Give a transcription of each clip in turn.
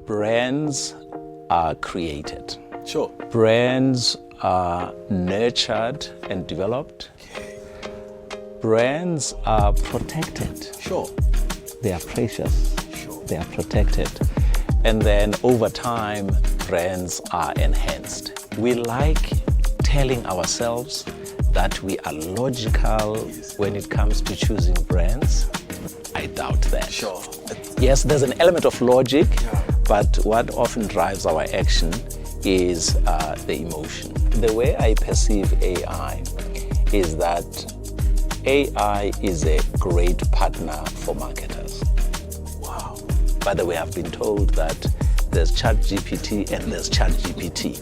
Brands are created. Sure. Brands are nurtured and developed. Okay. Brands are protected. Sure. They are precious. Sure. They are protected. And then over time, brands are enhanced. We like telling ourselves that we are logical when it comes to choosing brands. I doubt that. Sure. Yes, there's an element of logic, but what often drives our action is the emotion. The way I perceive AI is that AI is a great partner for marketers. Wow. By the way, I've been told that there's ChatGPT and there's ChatGPT.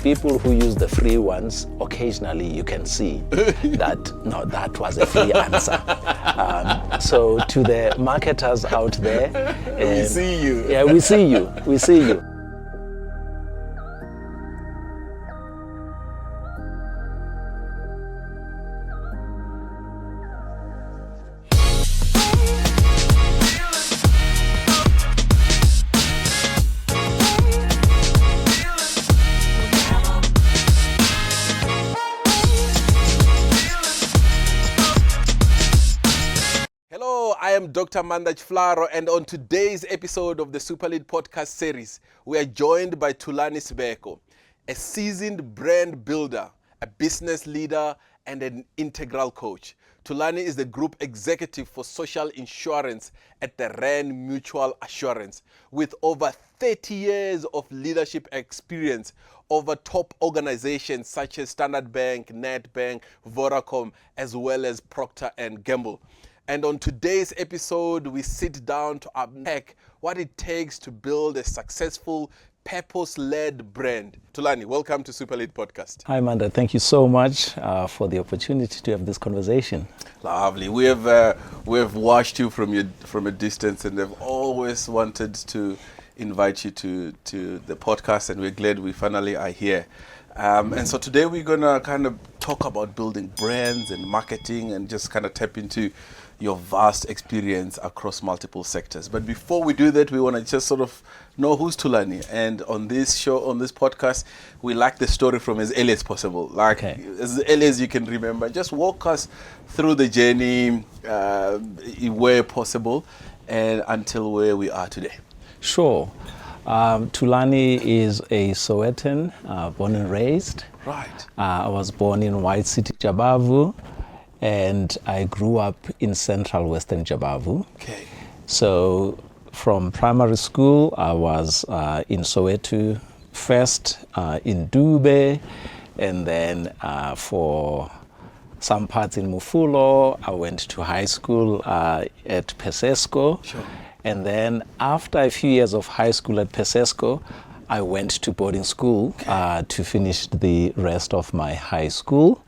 People who use the free ones, occasionally you can see that, no, that was a free answer. So to the marketers out there, we see you. Yeah, we see you. We see you. I am Dr. Maanda Tshifularo, and on today's episode of the SuperLead podcast series, we are joined by Thulani Sibeko, a seasoned brand builder, a business leader, and an integral coach. Thulani is the group executive for social insurance at the Rand Mutual Assurance, with over 30 years of leadership experience over top organizations such as Standard Bank, Nedbank, Vodacom, as well as Procter Gamble. And on today's episode, we sit down to unpack what it takes to build a successful, purpose-led brand. Thulani, welcome to SuperLead podcast. Hi, Maanda. Thank you so much for the opportunity to have this conversation. Lovely. We have watched you from a distance, and they've always wanted to invite you to the podcast, and we're glad we finally are here. And so today we're gonna kind of talk about building brands and marketing, and just kind of tap into your vast experience across multiple sectors. But before we do that, we want to just sort of know who's Thulani. And on this show, on this podcast, we like the story from as early as possible. Like as early as you can remember. Just walk us through the journey where possible and until where we are today. Sure. Thulani is a Sowetan, born and raised. Right. I was born in White City, Jabavu, and I grew up in central western Jabavu. Okay. So from primary school, I was in Soweto, first in Dube, and then for some parts in Mufulo. I went to high school at Pesesco. Sure. And then after a few years of high school at Pesesco, I went to boarding school to finish the rest of my high school.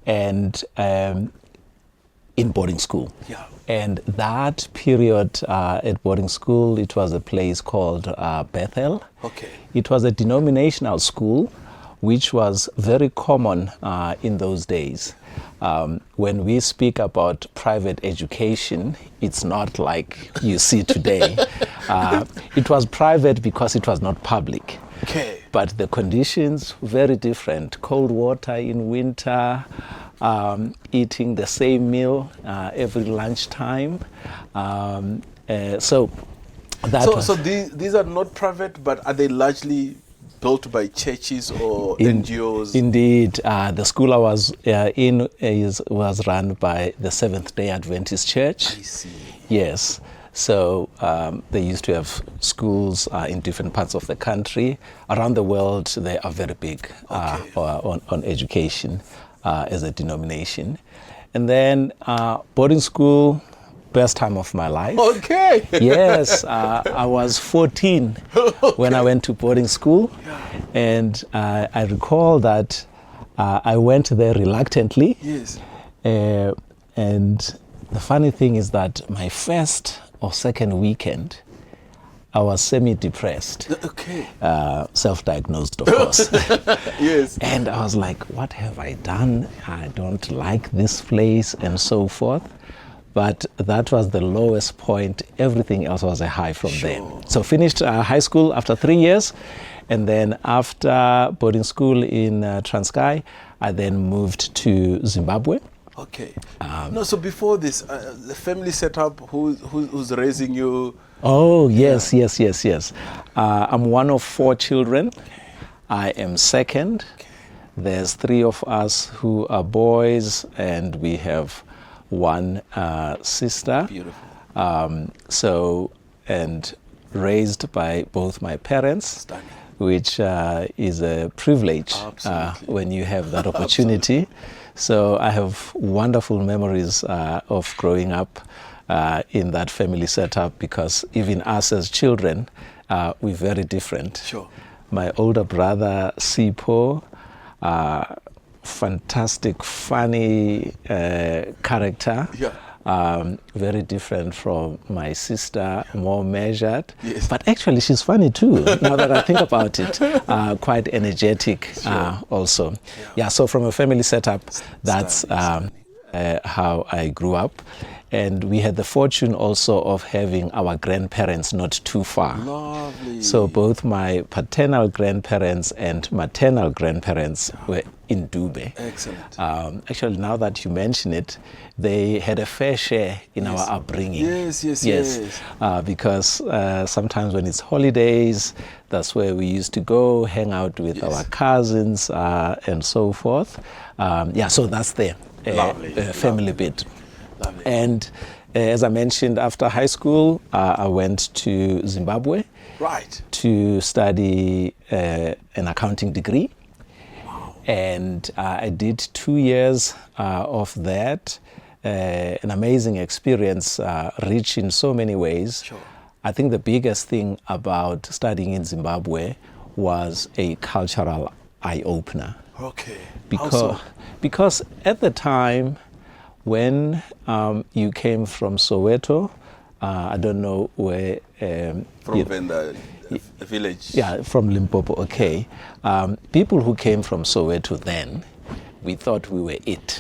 And in boarding school. Yeah. And that period at boarding school, it was a place called Bethel. Okay. It was a denominational school, which was very common in those days. When we speak about private education, it's not like you see today. It was private because it was not public. Okay. But the conditions very different. Cold water in winter, eating the same meal every lunchtime. So these are not private, but are they largely built by churches or NGOs? Indeed, the school I was in was run by the Seventh-day Adventist Church. I see. Yes. So they used to have schools in different parts of the country. Around the world, they are very big on education as a denomination. And then boarding school, best time of my life. Okay. Yes, I was 14 when I went to boarding school. And I recall that I went there reluctantly. Yes. And the funny thing is that my first or second weekend, I was semi-depressed. Okay. Self-diagnosed, of course. Yes. And I was like, what have I done? I don't like this place and so forth. but that was the lowest point. Everything else was a high from there. So finished high school after 3 years, and then after boarding school in Transkei, I then moved to Zimbabwe. Okay. No, so before this, the family setup, who's raising you? Oh, yes. I'm one of 4 children. I am second. There's 3 of us who are boys, and we have 1 sister. Beautiful. So, and raised by both my parents. Stunning. Which is a privilege when you have that opportunity. So I have wonderful memories of growing up in that family setup, because even us as children, we're very different. Sure. My older brother, Sibeko, fantastic, funny character. Yeah. Very different from my sister, more measured. Yes. But actually, she's funny too, now that I think about it. Quite energetic also. Yeah, so from a family setup, that's how I grew up. And we had the fortune also of having our grandparents not too far. Lovely. So both my paternal grandparents and maternal grandparents were in Dube. Excellent. Actually, now that you mention it, they had a fair share in our upbringing. Yes. Because sometimes when it's holidays, that's where we used to go, hang out with our cousins and so forth. So that's the family bit. Lovely. And as I mentioned, after high school, I went to Zimbabwe to study an accounting degree. Wow. And I did 2 years of that. An amazing experience, rich in so many ways. Sure. I think the biggest thing about studying in Zimbabwe was a cultural eye-opener. Okay. Because at the time, when you came from Soweto, I don't know where... from the village. Yeah, from Limpopo, okay. People who came from Soweto then, we thought we were it.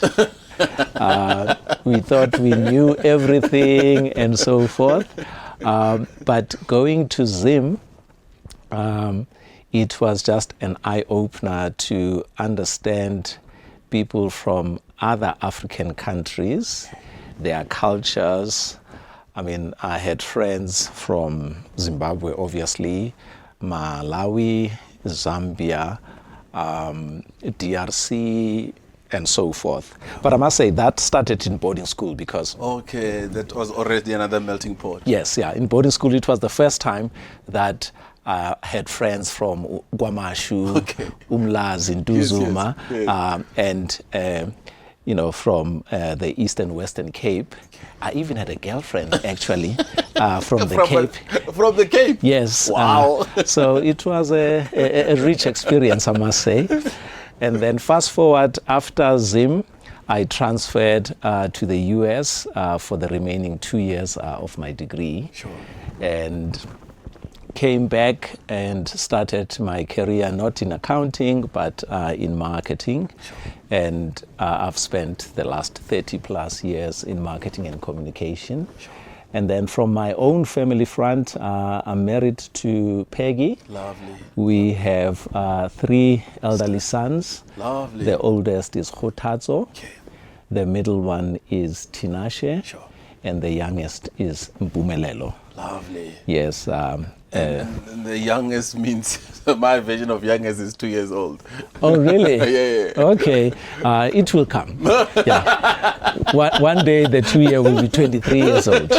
We thought we knew everything and so forth. But going to Zim, it was just an eye-opener to understand people from other African countries, their cultures. I mean, I had friends from Zimbabwe, obviously, Malawi, Zambia, DRC, and so forth. But I must say that started in boarding school because... Okay, that was already another melting pot. Yes, in boarding school it was the first time that I had friends from Guamashu, Umlazi, Nduzuma, and from the East and Western Cape. I even had a girlfriend, actually, from the Cape. From the Cape? Yes. Wow. So it was a rich experience, I must say. And then fast forward, after Zim, I transferred to the US for the remaining 2 years of my degree. Sure. And came back and started my career not in accounting but in marketing. Sure. And I've spent the last 30 plus years in marketing and communication. Sure. And then from my own family front, I'm married to Peggy. Lovely. We have 3 elderly sons. Lovely. The oldest is Khotatso. Okay. The middle one is Tinashe. Sure. And the youngest is Mpumelelo. Lovely. Yes. And the youngest means, my version of youngest is 2 years old. Oh, really? Yeah. Okay. It will come. Yeah. One day the 2-year will be 23 years old.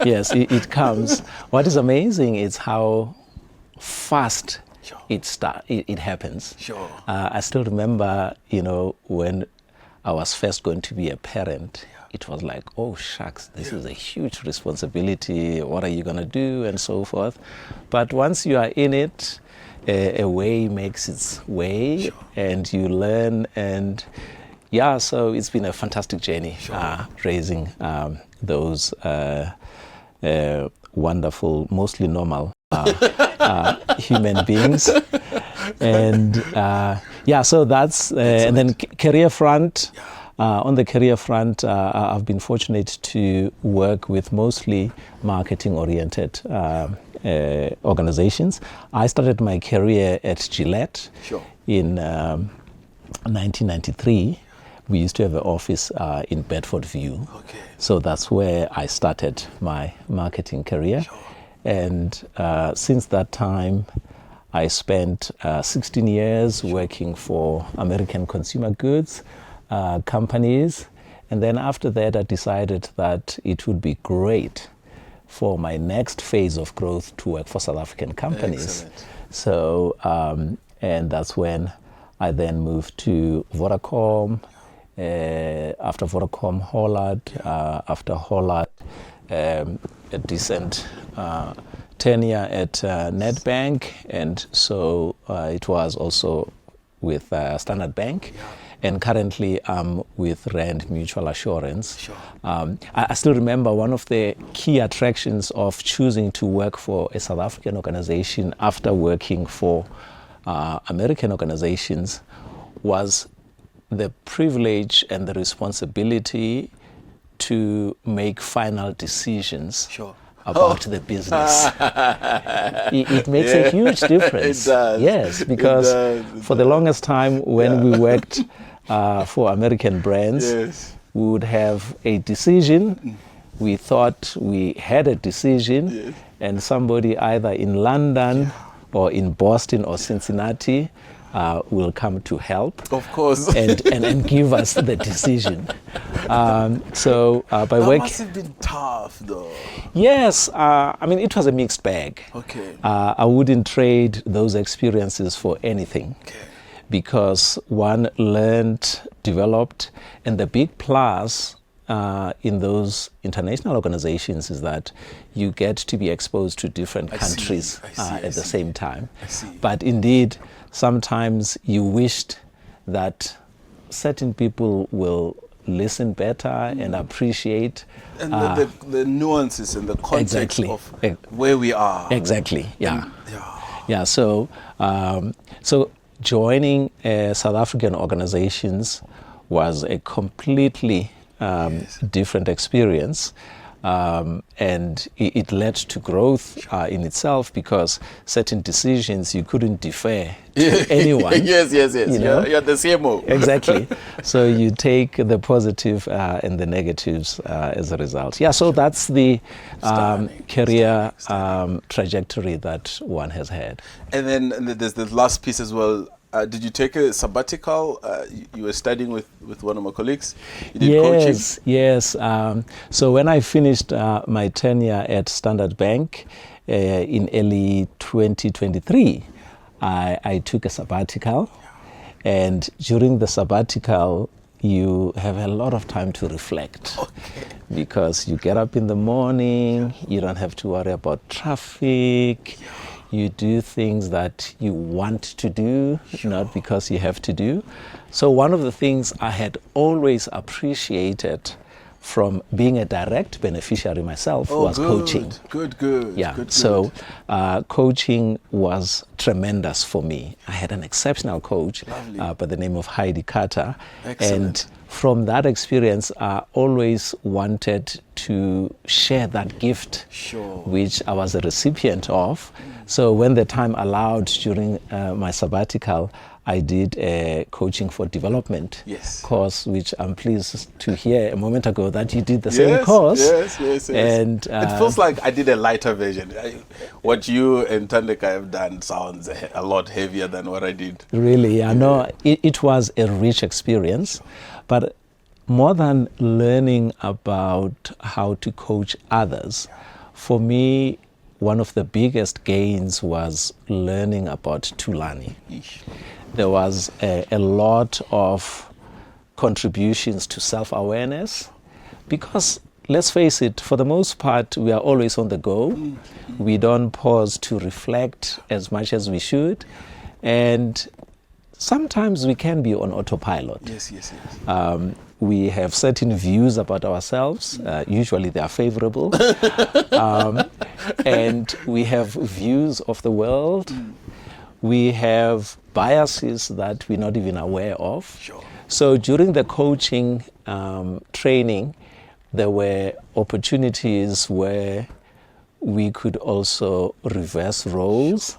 Yes, it comes. What is amazing is how fast it happens. Sure. I still remember, when I was first going to be a parent, it was like, oh shucks, this is a huge responsibility. What are you going to do? And so forth. But once you are in it, a way makes its way, and you learn. And so it's been a fantastic journey, raising those wonderful, mostly normal human beings. And so that's, and then career front, On the career front, I've been fortunate to work with mostly marketing-oriented organizations. I started my career at Gillette in 1993. We used to have an office in Bedfordview. So that's where I started my marketing career. And since that time, I spent 16 years working for American consumer goods companies. And then after that, I decided that it would be great for my next phase of growth to work for South African companies. Excellent. So, and that's when I then moved to Vodacom. After Vodacom, Hollard. After Hollard, a decent tenure at Nedbank, and so it was also with Standard Bank, and currently I'm with Rand Mutual Assurance. I still remember one of the key attractions of choosing to work for a South African organization after working for American organizations was the privilege and the responsibility to make final decisions about the business. It makes a huge difference. It does. Yes, because for the longest time when we worked for American brands, we would have a decision. We thought we had a decision, and somebody either in London or in Boston or Cincinnati will come to help, of course, and give us the decision. So by that work, must have been tough, though. Yes, I mean it was a mixed bag. I wouldn't trade those experiences for anything, because one learned, developed, and the big plus in those international organizations is that you get to be exposed to different countries at the same time. But indeed, sometimes you wished that certain people will listen better and appreciate. And the nuances and the context of where we are. Exactly, so joining South African organizations was a completely different experience. And it led to growth in itself, because certain decisions you couldn't defer to anyone. Yes. You know? You're the CMO. Exactly. So you take the positive and the negatives as a result. So that's the career trajectory that one has had. And then there's the last piece as well. Did you take a sabbatical? You were studying with one of my colleagues. You did coaching? Yes. So when I finished my tenure at Standard Bank in early 2023, I took a sabbatical. And during the sabbatical, you have a lot of time to reflect. Because you get up in the morning, you don't have to worry about traffic. You do things that you want to do, not because you have to do. So one of the things I had always appreciated from being a direct beneficiary myself was coaching. Good. So coaching was tremendous for me. I had an exceptional coach by the name of Heidi Carter. Excellent. And from that experience, I always wanted to share that gift, which I was a recipient of. So when the time allowed during my sabbatical, I did a coaching for development course, which I'm pleased to hear a moment ago that you did the same course. Yes. And it feels like I did a lighter version. What you and Tandeka have done sounds a lot heavier than what I did. Really, I know it was a rich experience, but more than learning about how to coach others, for me, one of the biggest gains was learning about Thulani. There was a lot of contributions to self-awareness, because let's face it, for the most part, we are always on the go. We don't pause to reflect as much as we should. And sometimes we can be on autopilot. Yes. We have certain views about ourselves. Usually they are favorable. And we have views of the world. We have biases that we're not even aware of. Sure. So during the coaching training, there were opportunities where we could also reverse roles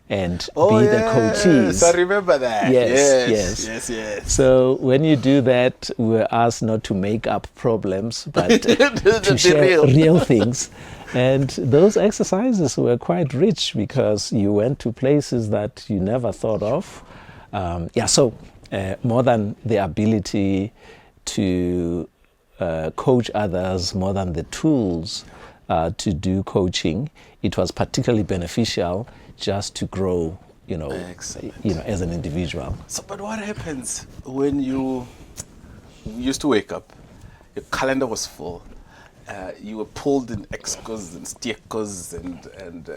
and be the coaches. I remember that. Yes. So when you do that, we're asked not to make up problems, but to share real things. And those exercises were quite rich because you went to places that you never thought of. So more than the ability to coach others, more than the tools to do coaching, it was particularly beneficial just to grow, as an individual. So, but what happens when you used to wake up, your calendar was full, you were pulled in excos and stiekos and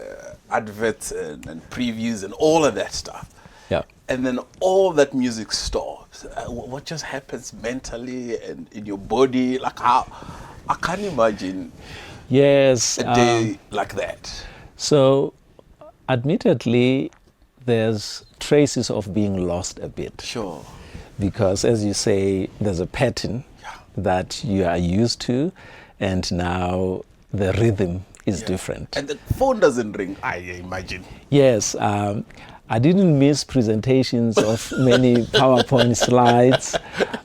adverts and previews and all of that stuff. Yeah. And then all that music stops. What just happens mentally and in your body? Like how? I can't imagine a day like that. So, admittedly, there's traces of being lost a bit. Sure. Because as you say, there's a pattern that you are used to, and now the rhythm is different. And the phone doesn't ring, I imagine. Yes. I didn't miss presentations of many PowerPoint slides.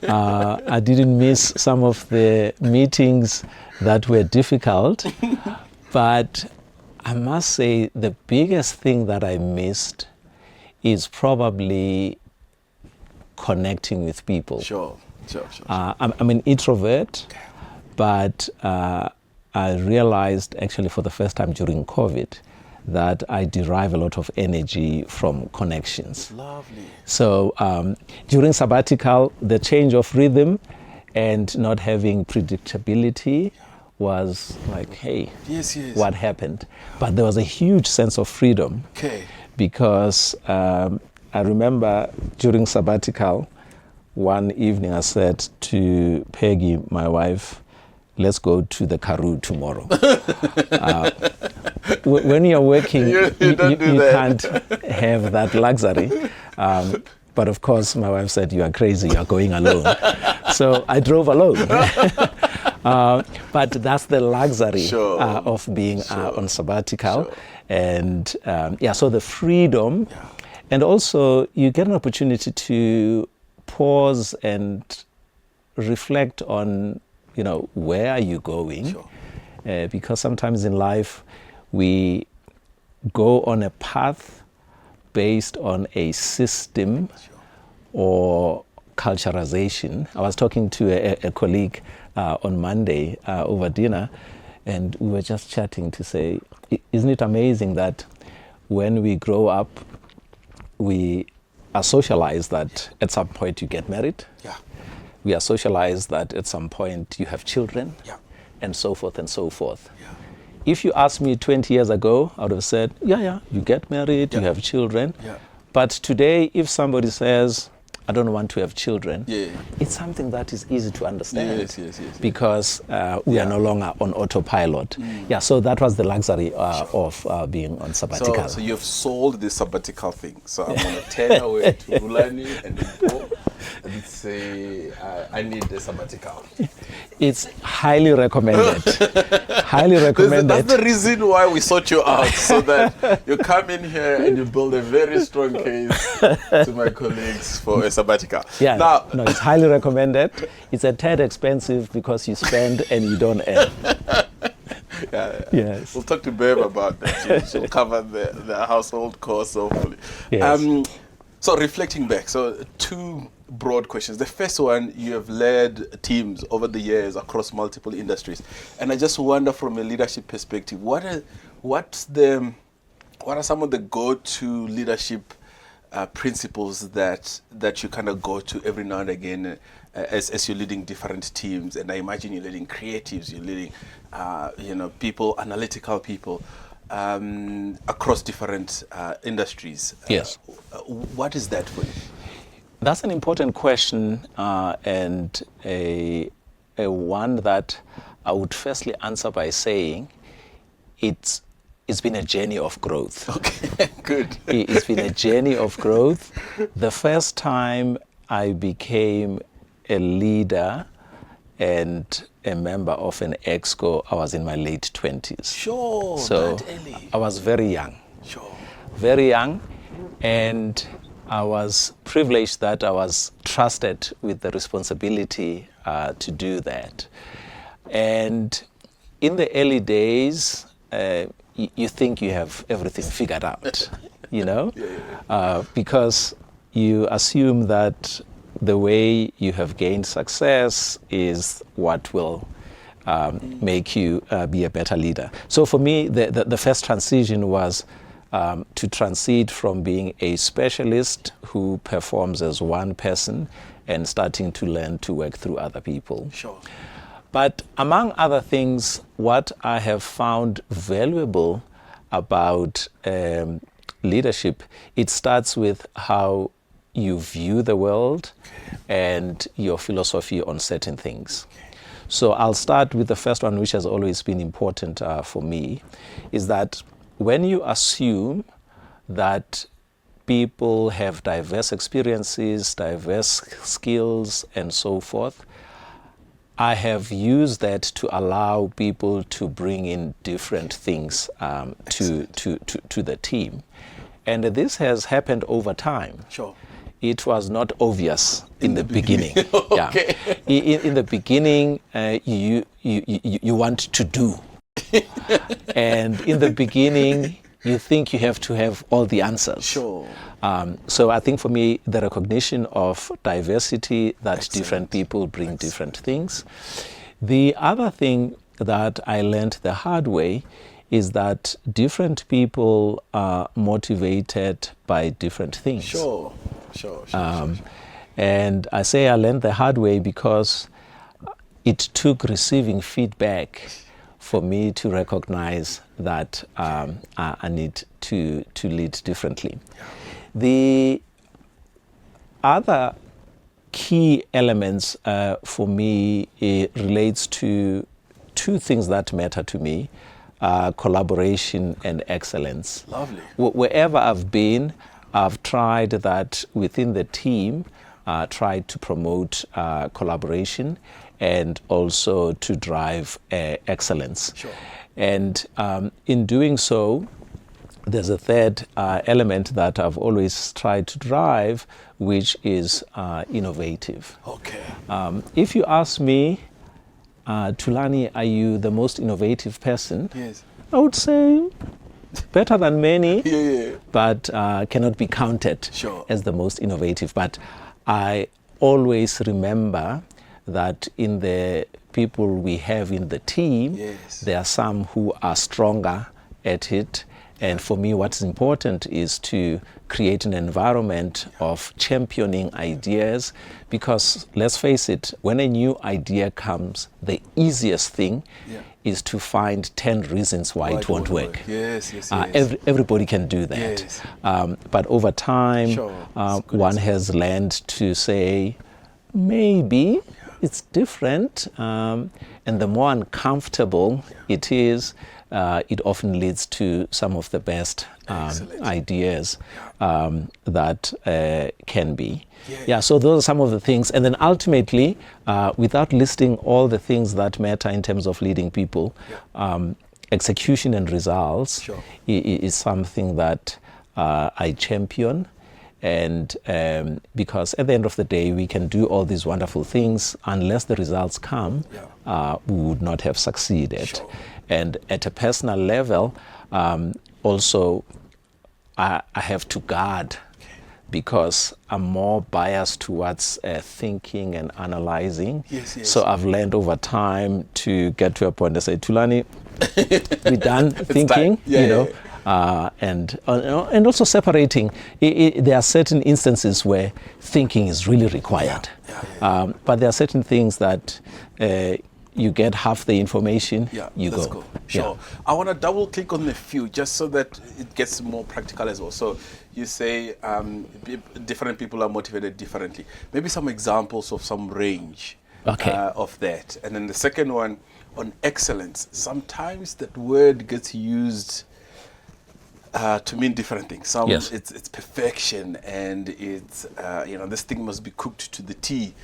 I didn't miss some of the meetings that were difficult. But I must say the biggest thing that I missed is probably connecting with people. Sure. I'm an introvert, but I realized actually for the first time during COVID that I derive a lot of energy from connections. Lovely. So during sabbatical, the change of rhythm and not having predictability was like, hey, what happened? But there was a huge sense of freedom. Okay. Because I remember during sabbatical, one evening I said to Peggy, my wife, let's go to the Karoo tomorrow. When you're working, you can't have that luxury. But of course, my wife said, you are crazy, you are going alone. So I drove alone. But that's the luxury of being on sabbatical. Sure. And so the freedom. And also, you get an opportunity to pause and reflect on, where are you going? Sure. Because sometimes in life, we go on a path based on a system or culturalization. I was talking to a colleague on Monday over dinner, and we were just chatting to say, isn't it amazing that when we grow up, we are socialized that at some point you get married. Yeah. We are socialized that at some point you have children. Yeah. And so forth and so forth. Yeah. If you asked me 20 years ago, I would have said, you get married, you have children. Yeah. But today, if somebody says, I don't want to have children, Yeah. it's something that is easy to understand. Yes. Because we are no longer on autopilot. Yeah, so that was the luxury of being on sabbatical. So you've sold the sabbatical thing. So I'm going to turn away to Thulani and go and say, I need the sabbatical. It's highly recommended. Highly recommended. That's the reason why we sought you out, so that you come in here and you build a very strong case to my colleagues for a sabbatical. Yeah, now, no, it's highly recommended. It's a tad expensive because you spend and you don't earn. Yes. We'll talk to Babe about that. She'll cover the household costs, hopefully. Yes. So reflecting back, so two broad questions. The first one, you have led teams over the years across multiple industries, and I just wonder, from a leadership perspective, what are some of the go-to leadership principles that you kind of go to every now and again as you're leading different teams? And I imagine you're leading creatives, you're leading people, analytical people, across different industries. Yes. What is that for you? That's an important question, and a one that I would firstly answer by saying it's it's been a journey of growth. Okay, good. It's been a journey of growth. The first time I became a leader and a member of an exco, I was in my late 20s. Sure, So that early. I was very young. Sure. Very young, and I was privileged that I was trusted with the responsibility to do that. And in the early days, you think you have everything figured out, you know, because you assume that the way you have gained success is what will make you be a better leader. So for me, the first transition was to transit from being a specialist who performs as one person and starting to learn to work through other people. Sure. But among other things, what I have found valuable about leadership, it starts with how you view the world and your philosophy on certain things. So I'll start with the first one, which has always been important for me, is that when you assume that people have diverse experiences, diverse skills, and so forth, I have used that to allow people to bring in different things to the team. And this has happened over time. Sure. It was not obvious in the beginning. Okay. Yeah. In the beginning, you want to do. And in the beginning, you think you have to have all the answers. Sure. So I think for me, the recognition of diversity, that different people bring different things. The other thing that I learned the hard way is that different people are motivated by different things. Sure. And I say I learned the hard way because it took receiving feedback for me to recognize that I need to lead differently. The other key elements for me, it relates to two things that matter to me, collaboration and excellence. Lovely. Wherever I've been, I've tried that within the team, tried to promote collaboration and also to drive excellence. Sure. And in doing so, there's a third element that I've always tried to drive, which is innovative. Okay. If you ask me, Thulani, are you the most innovative person? Yes. I would say better than many, Yeah. but cannot be counted as the most innovative. But I always remember that in the people we have in the team, there are some who are stronger at it. And for me, what's important is to create an environment of championing ideas, because let's face it, when a new idea comes, the easiest thing is to find 10 reasons why it won't work. Yes. Everybody can do that. Yes. But over time, one has learned to say, maybe it's different. And the more uncomfortable it is, it often leads to some of the best ideas that can be. So those are some of the things. And then ultimately, without listing all the things that matter in terms of leading people, execution and results is something that I champion. And because at the end of the day, we can do all these wonderful things, unless the results come, we would not have succeeded. And at a personal level, also, I have to guard, because I'm more biased towards thinking and analyzing. So I've learned over time to get to a point and say, Thulani, we're done thinking, and also separating. There are certain instances where thinking is really required. But there are certain things that you get half the information, you go. Sure. I want to double click on a few just so that it gets more practical as well. So you say different people are motivated differently. Maybe some examples of some range of that. And then the second one on excellence. Sometimes that word gets used to mean different things. Some Yes. it's perfection, and it's this thing must be cooked to the T,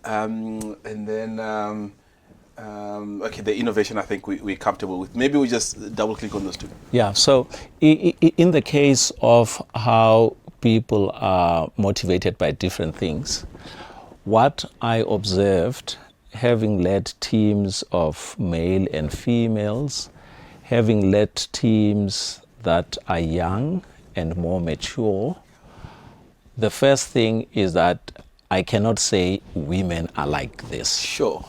and then okay, the innovation I think we're comfortable with. Maybe we just double click on those two. Yeah, so in the case of how people are motivated by different things, what I observed, having led teams of male and females, having led teams that are young and more mature, the first thing is that I cannot say women are like this. Sure.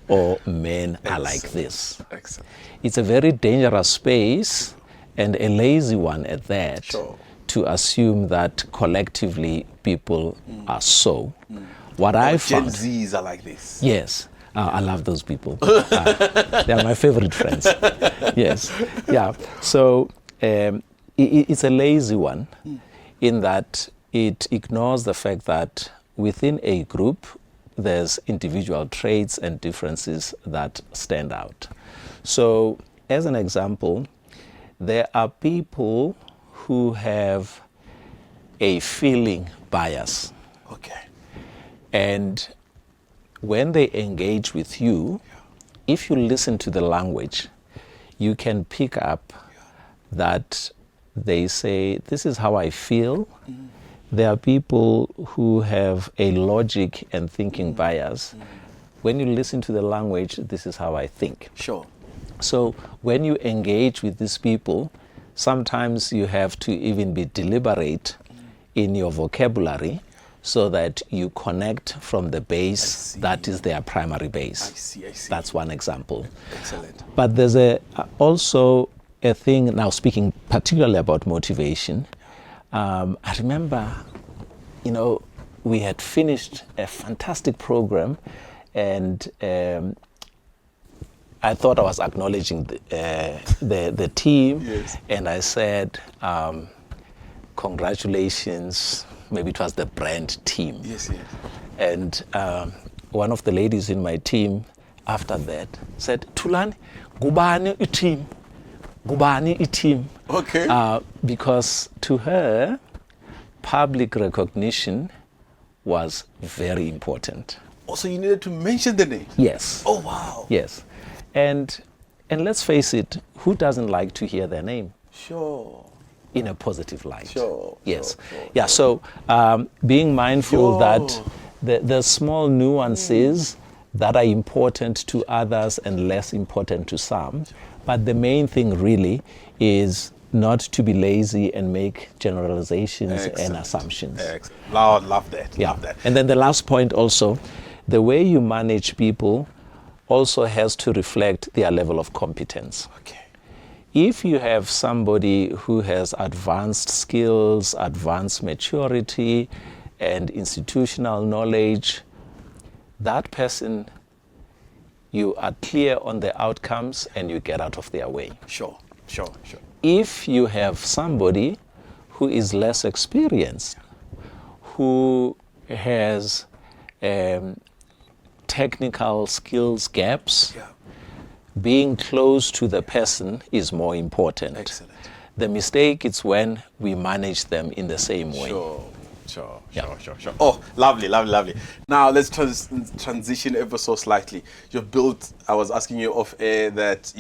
Or men are like this. Excellent. It's a very dangerous space, and a lazy one at that, Sure. to assume that collectively people are so. What I Gen found... Zs are like this. Yes. I love those people. They are my favorite friends. Yes. Yeah. So it's a lazy one in that it ignores the fact that within a group, there's individual traits and differences that stand out. So as an example, there are people who have a feeling bias. Okay. And when they engage with you, if you listen to the language, you can pick up that they say, this is how I feel. There are people who have a logic and thinking bias. When you listen to the language, this is how I think. Sure. So when you engage with these people, sometimes you have to even be deliberate in your vocabulary so that you connect from the base that is their primary base. I see. That's one example. Excellent. But there's also a thing, now speaking particularly about motivation, I remember, we had finished a fantastic program, and I thought I was acknowledging the team, Yes. and I said, congratulations, maybe it was the brand team. Yes. And one of the ladies in my team after that said, Thulani, gubani i-team. Gubani i-team. Okay. Because to her, public recognition was very important. Also, you needed to mention the name. Yes. Oh, wow. Yes. And let's face it, who doesn't like to hear their name? Sure. In a positive light. Sure. Yes. Sure. Yeah, so being mindful that the small nuances that are important to others and less important to some, but the main thing really is not to be lazy and make generalizations and assumptions. Excellent. Love that. Yeah. Love that. And then the last point also, the way you manage people also has to reflect their level of competence. Okay. If you have somebody who has advanced skills, advanced maturity, and institutional knowledge, that person, you are clear on the outcomes and you get out of their way. Sure. If you have somebody who is less experienced, who has technical skills gaps, being close to the person is more important. Excellent. The mistake is when we manage them in the same way. Sure. Oh, lovely. Now let's transition ever so slightly. You've built, I was asking you off air that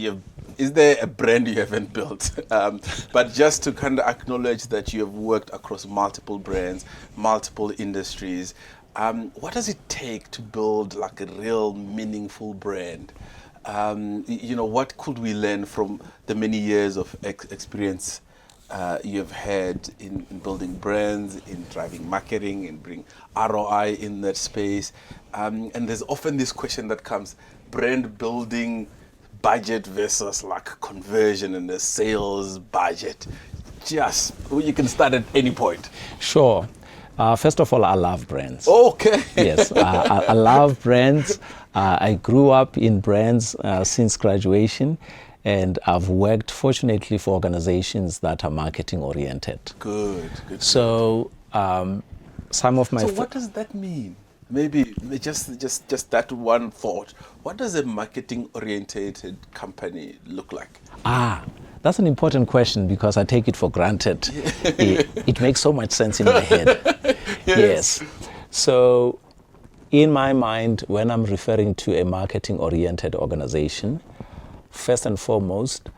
is there a brand you haven't built? But just to kind of acknowledge that you have worked across multiple brands, multiple industries, what does it take to build like a real meaningful brand? What could we learn from the many years of experience you've had in building brands, in driving marketing, and bring ROI in that space? And there's often this question that comes, brand building budget versus like conversion and the sales budget. Just, you can start at any point. Sure. First of all, I love brands. Okay. Yes, I love brands. I grew up in brands since graduation, and I've worked, fortunately, for organizations that are marketing oriented. Good. So some of my... So what does that mean? Maybe just that one thought. What does a marketing oriented company look like? That's an important question because I take it for granted. It makes so much sense in my head. Yes. So in my mind, when I'm referring to a marketing-oriented organization, first and foremost,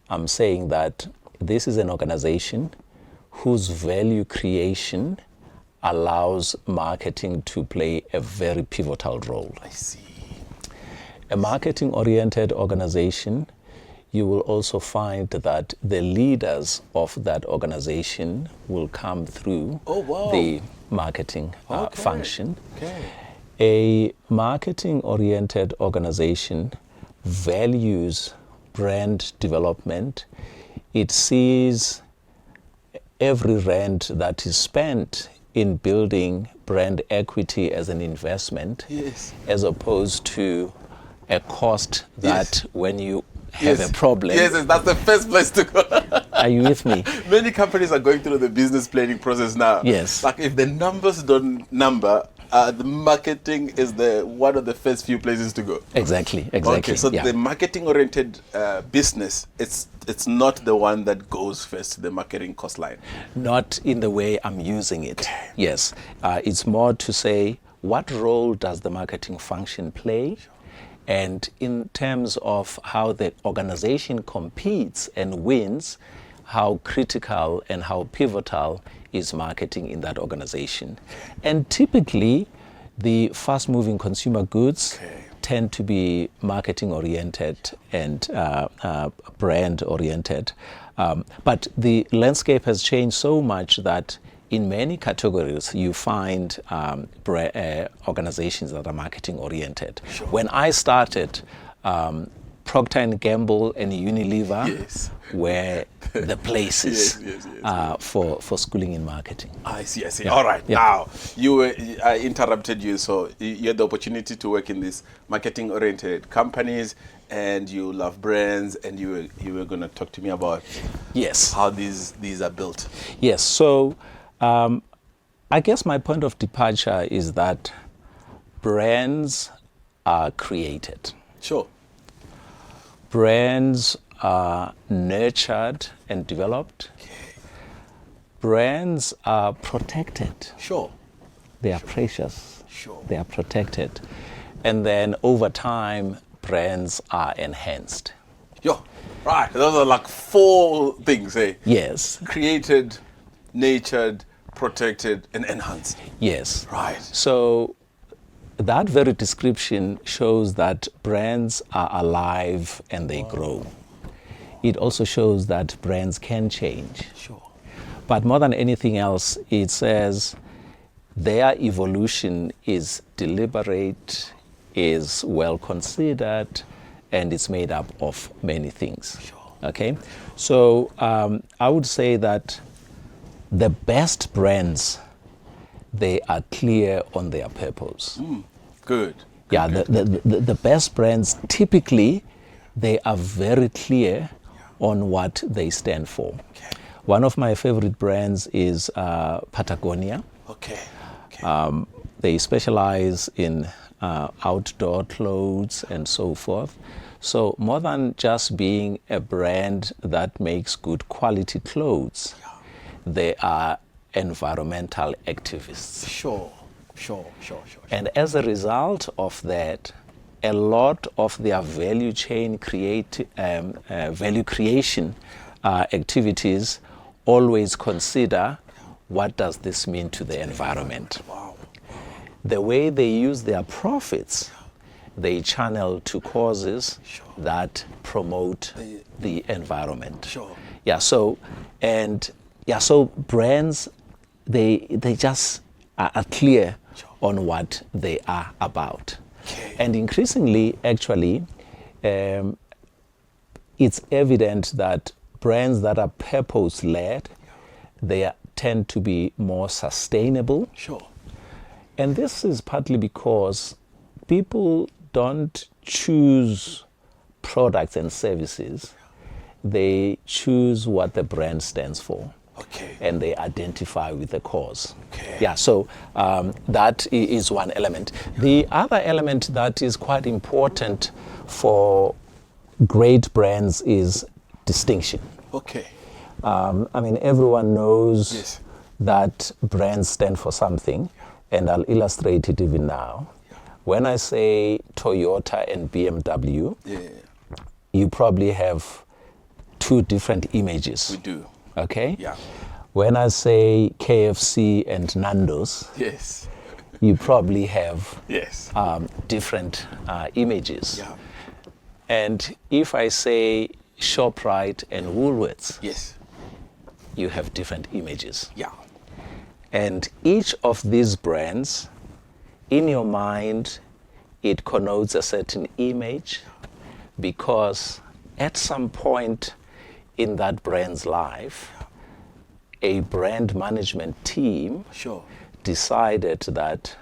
I'm saying that this is an organization whose value creation allows marketing to play a very pivotal role. I see. A marketing-oriented organization, you will also find that the leaders of that organization will come through the marketing function. Okay. A marketing-oriented organization values brand development. It sees every rand that is spent in building brand equity as an investment, as opposed to a cost that when you have a problem. Yes, that's the first place to go. Are you with me? Many companies are going through the business planning process now. Yes. Like if the numbers don't number, the marketing is one of the first few places to go. Exactly. Okay, so the marketing-oriented business, it's not the one that goes first to the marketing cost line. Not in the way I'm using it. Yes. It's more to say, what role does the marketing function play? And in terms of how the organization competes and wins, how critical and how pivotal is marketing in that organization. And typically, the fast-moving consumer goods tend to be marketing-oriented and brand-oriented. But the landscape has changed so much that in many categories, you find organizations that are marketing-oriented. Sure. When I started, Procter Gamble and Unilever were the places for schooling in marketing. I see. All right. Now, I interrupted you, so you had the opportunity to work in these marketing-oriented companies, and you love brands, and you were going to talk to me about how these are built. Yes. So I guess my point of departure is that brands are created. Sure. Brands are nurtured and developed. Brands are protected. Sure. They are precious. Sure. They are protected. And then over time, brands are enhanced. Right. Those are like 4 things, eh? Yes. Created, nurtured, protected, and enhanced. Yes. Right. So that very description shows that brands are alive and they grow. It also shows that brands can change. Sure. But more than anything else, it says their evolution is deliberate, is well considered, and it's made up of many things. Sure. Okay? So I would say that the best brands, they are clear on their purpose. Good. Yeah, the best brands, typically, they are very clear on what they stand for. Okay. One of my favorite brands is Patagonia. Okay. They specialize in outdoor clothes and so forth. So more than just being a brand that makes good quality clothes, they are environmental activists. Sure. And as a result of that, a lot of their value chain value creation activities always consider what does this mean to the environment. Wow. The way they use their profits, they channel to causes that promote the environment. Sure. So brands, they just are clear on what they are about. Okay. And increasingly, actually, it's evident that brands that are purpose-led, they tend to be more sustainable. Sure. And this is partly because people don't choose products and services. They choose what the brand stands for. Okay. And they identify with the cause. Okay. So that is one element. The other element that is quite important for great brands is distinction. Okay. I mean, everyone knows Yes. that brands stand for something, and I'll illustrate it even now. When I say Toyota and BMW, Yeah. you probably have two different images. We do. Okay? Yeah. When I say KFC and Nando's, Yes. you probably have Yes. different images. Yeah. And if I say ShopRite and Woolworths, Yes. you have different images. Yeah. And each of these brands, in your mind, it connotes a certain image because at some point in that brand's life, a brand management team Sure. decided that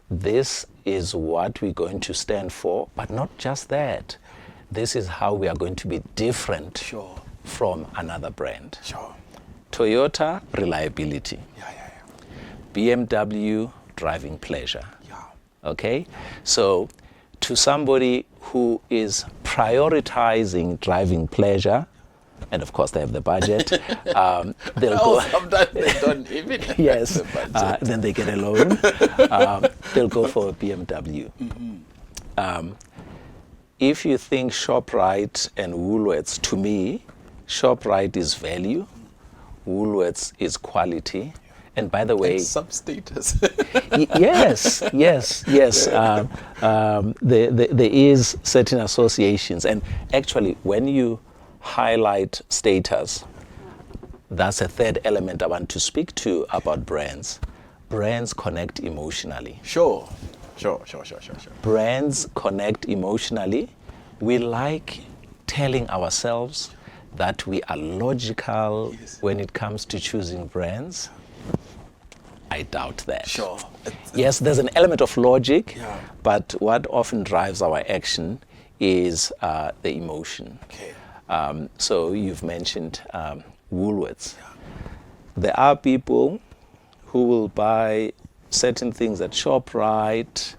this is what we're going to stand for, but not just that. This is how we are going to be different Sure. from another brand. Sure. Toyota, reliability. Yeah. BMW, driving pleasure. Yeah. Okay? So to somebody who is prioritizing driving pleasure, and of course they have the budget, they'll go. Sometimes they don't even have Yes, the budget. then they get a loan. They'll go for a BMW. If you think ShopRite and Woolworths, to me, ShopRite is value, Woolworths is quality. And by the way, And some status. yes. There is certain associations, and actually, when you highlight status, that's a third element I want to speak to about brands. Brands connect emotionally. Sure. Brands connect emotionally. We like telling ourselves that we are logical Yes. when it comes to choosing brands. I doubt that. Sure. Yes, there's an element of logic, Yeah. but what often drives our action is the emotion. Okay. So you've mentioned Woolworths. There are people who will buy certain things at ShopRite,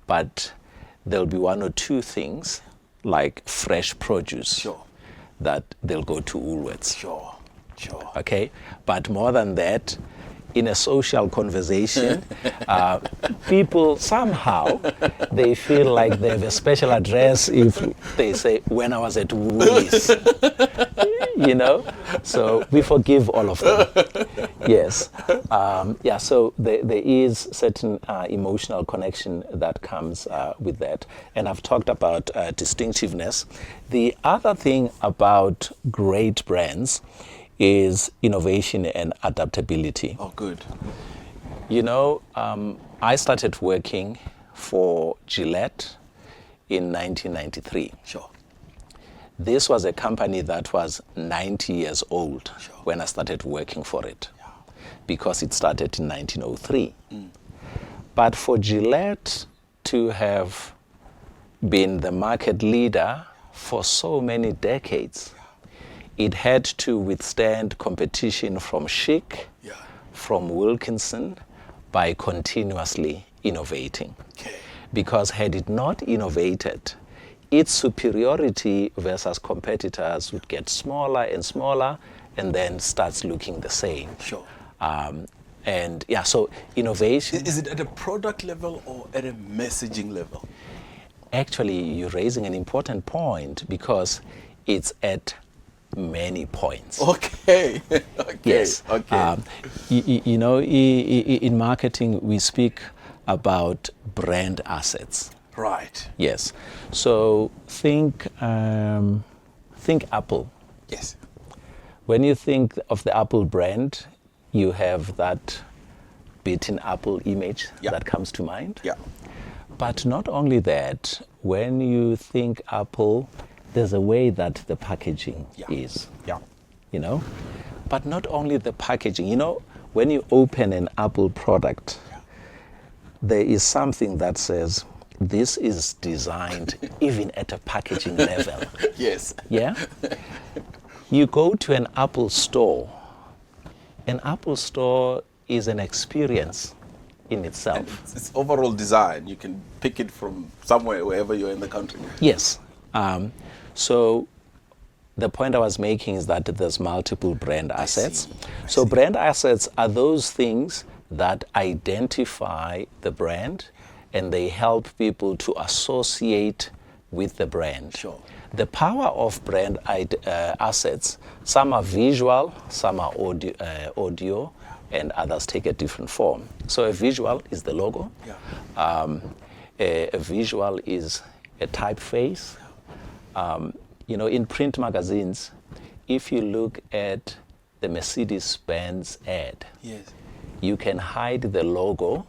but there'll be one or two things like fresh produce Sure. that they'll go to Woolworths. Sure. Okay, but more than that, in a social conversation, people somehow they feel like they have a special address if they say, when I was at Woolies, you know. So we forgive all of them. Yes, so there is certain emotional connection that comes with that, and I've talked about distinctiveness. The other thing about great brands is innovation and adaptability. Oh, good. You know, I started working for Gillette in 1993. Sure. This was a company that was 90 years old Sure. when I started working for it, because it started in 1903. But for Gillette to have been the market leader for so many decades, it had to withstand competition from Schick, from Wilkinson, by continuously innovating. Okay. Because had it not innovated, its superiority versus competitors would get smaller and smaller, and then starts looking the same. Sure. So innovation. Is it at a product level or at a messaging level? Actually, you're raising an important point, because it's at many points. Okay. Yes. Okay. You know, in marketing, we speak about brand assets. Right. Yes. So think Apple. Yes. When you think of the Apple brand, you have that beaten apple image that comes to mind. Yeah. But not only that, when you think Apple, there's a way that the packaging is. Yeah. You know? But not only the packaging. You know, when you open an Apple product, there is something that says, this is designed even at a packaging level. Yes. Yeah? You go to an Apple store. An Apple store is an experience in itself. It's overall design. You can pick it from somewhere, wherever you're in the country. Yes. So the point I was making is that there's multiple brand assets. I So see. brand assets are those things that identify the brand and they help people to associate with the brand. Sure. The power of brand assets, some are visual, some are audio, and others take a different form. So a visual is the logo. Yeah. A visual is a typeface. In print magazines, if you look at the Mercedes-Benz ad, Yes. you can hide the logo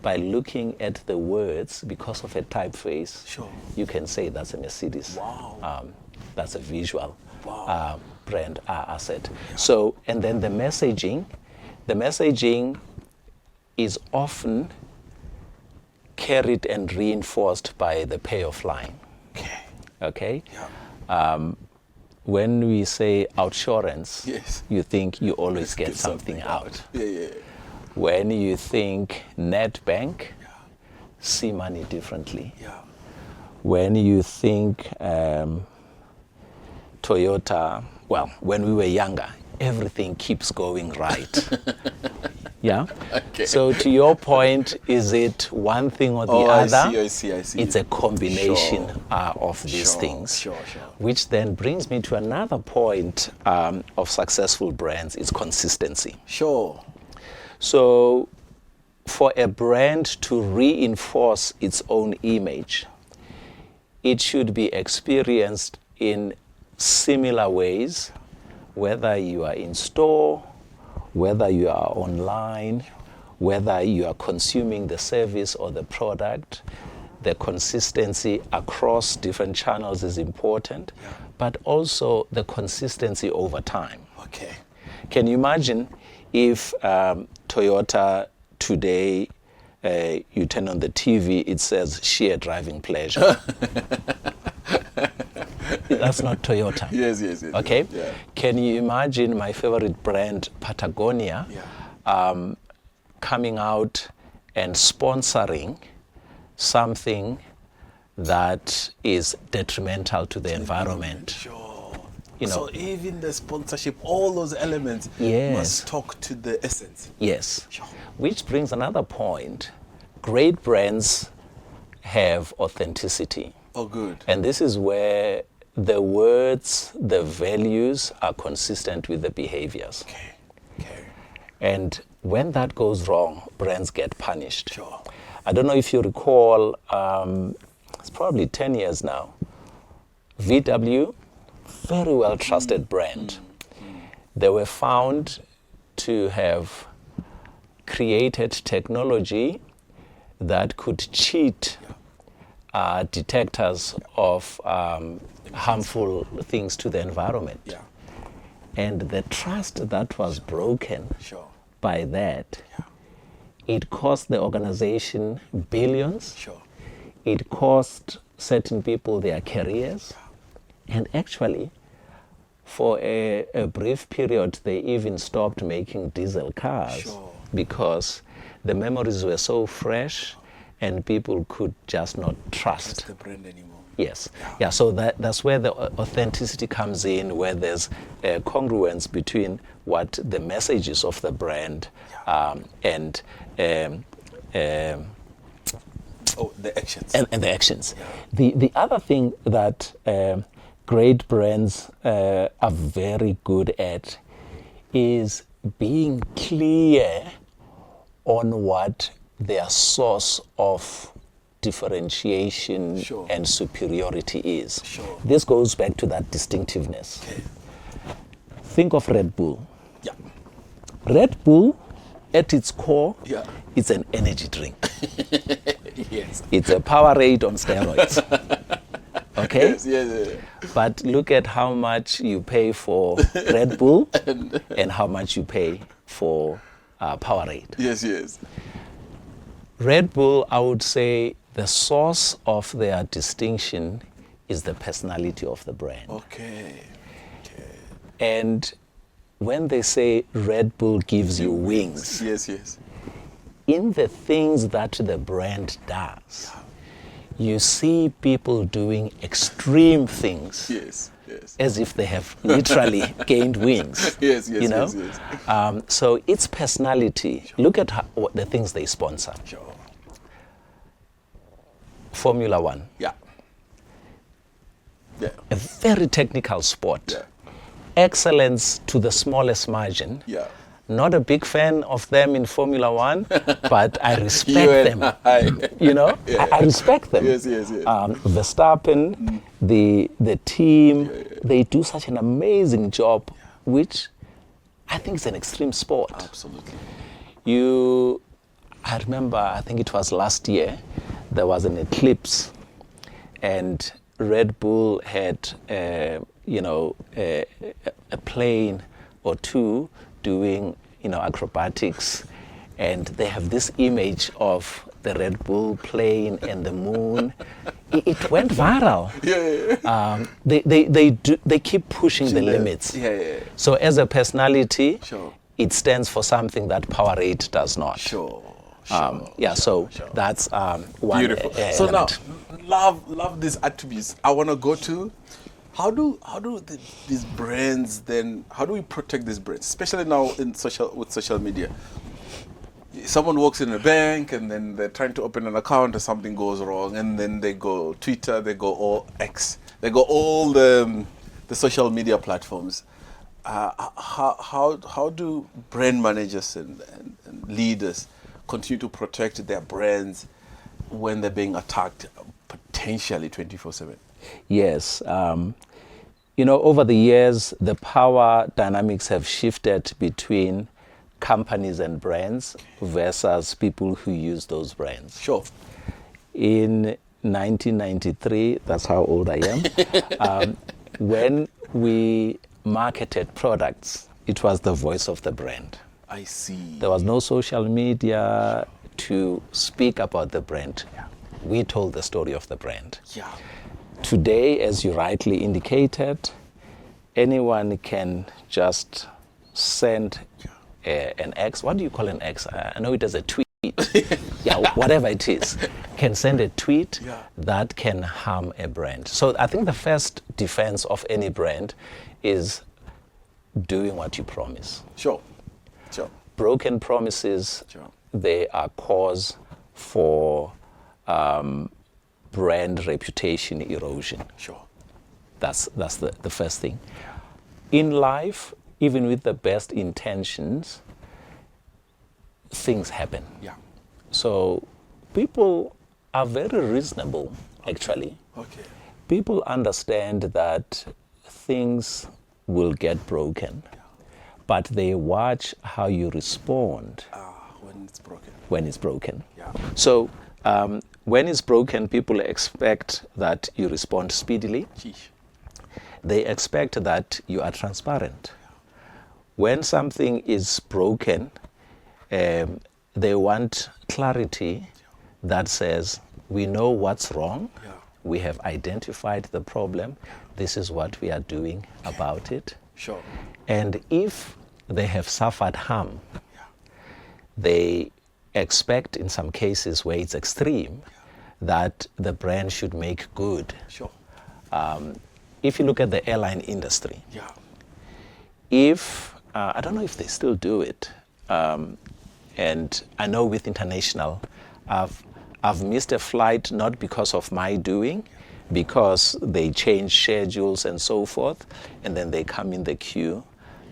by looking at the words because of a typeface. Sure. You can say that's a Mercedes. Wow. That's a visual Wow. brand asset. So, and then the messaging is often carried and reinforced by the payoff line. Okay? Yeah. When we say outsurance, Yes. you think you always Let's get something out. Yeah. When you think Nedbank, see money differently. Yeah. When you think Toyota, well, when we were younger, everything keeps going right. Yeah? Okay. So to your point, is it one thing or the other? I see. It's a combination of these Sure, things. sure. Which then brings me to another point of successful brands, is consistency. Sure. So for a brand to reinforce its own image, it should be experienced in similar ways, whether you are in store, whether you are online, whether you are consuming the service or the product. The consistency across different channels is important, but also the consistency over time. Okay. Can you imagine if Toyota today, you turn on the TV, it says sheer driving pleasure. That's not Toyota. Yes. Okay? Yeah. Can you imagine my favorite brand, Patagonia, coming out and sponsoring something that is detrimental to the environment? Sure. You know. So even the sponsorship, all those elements Yes. must talk to the essence. Yes. Sure. Which brings another point. Great brands have authenticity. Oh, good. And this is where the words, the values are consistent with the behaviors. Okay. And when that goes wrong, brands get punished. Sure. I don't know if you recall, it's probably 10 years now, VW, very well trusted brand. They were found to have created technology that could cheat detectors of harmful things to the environment. Yeah. And the trust that was broken Sure. by that, it cost the organization billions. Sure. It cost certain people their careers. And actually, for a brief period, they even stopped making diesel cars. Sure. Because the memories were so fresh and people could just not trust. That's the brand anymore. Yes. Yeah, so that's where the authenticity comes in, where there's a congruence between what the message is of the brand and the actions. and the actions. The other thing that great brands are very good at is being clear on what their source of differentiation Sure. and superiority is. Sure. This goes back to that distinctiveness. Okay. Think of Red Bull. Yeah. Red Bull, at its core, Yeah. it's an energy drink. Yes. It's a Powerade on steroids. Okay? Yes. But look at how much you pay for Red Bull and how much you pay for Powerade. Yes. Red Bull, I would say the source of their distinction is the personality of the brand. Okay. And when they say Red Bull gives you wings, Yes. in the things that the brand does, you see people doing extreme things. Yes. Yes. as if they have literally gained wings. Yes, you know? yes. So it's personality. Look at what the things they sponsor. Sure. Formula One. Yeah. Yeah. A very technical sport. Yeah. Excellence to the smallest margin. Yeah. Not a big fan of them in Formula One, but I respect You and them. I. You know, Yeah. I respect them. Yes. Verstappen, the team, they do such an amazing job, which I think is an extreme sport. Absolutely. I remember, I think it was last year, there was an eclipse, and Red Bull had, a plane or two doing, acrobatics, and they have this image of the Red Bull plane and the moon. It went viral. They keep pushing the limits. So as a personality, Sure. it stands for something that Powerade does not. Sure. That's one. Beautiful. So element. now, love these attributes. I want to go to how do these brands then? How do we protect these brands, especially now with social media? Someone works in a bank and then they're trying to open an account and something goes wrong, and then they go Twitter, they go all X, they go all the social media platforms. How do brand managers and leaders continue to protect their brands when they're being attacked potentially 24/7? Yes. Over the years, the power dynamics have shifted between companies and brands versus people who use those brands. Sure. In 1993, that's how old I am, when we marketed products, it was the voice of the brand. I see. There was no social media to speak about the brand. Yeah. We told the story of the brand. Yeah. Today, as you rightly indicated, anyone can just send an X. What do you call an X? I know it as a tweet. Whatever it is, can send a tweet that can harm a brand. So I think the first defense of any brand is doing what you promise. Sure. Broken promises, they are cause for brand reputation erosion. Sure. That's the first thing. In life, even with the best intentions, things happen. Yeah. So people are very reasonable, actually. Okay. People understand that things will get broken, but they watch how you respond when it's broken. Yeah. So when it's broken, people expect that you respond speedily. Sheesh. They expect that you are transparent. When something is broken, they want clarity that says, we know what's wrong, we have identified the problem, this is what we are doing about it. Sure. And if they have suffered harm, they expect, in some cases where it's extreme, that the brand should make good. Sure. If you look at the airline industry, if I don't know if they still do it, and I know with international, I've missed a flight not because of my doing, because they change schedules and so forth, and then they come in the queue.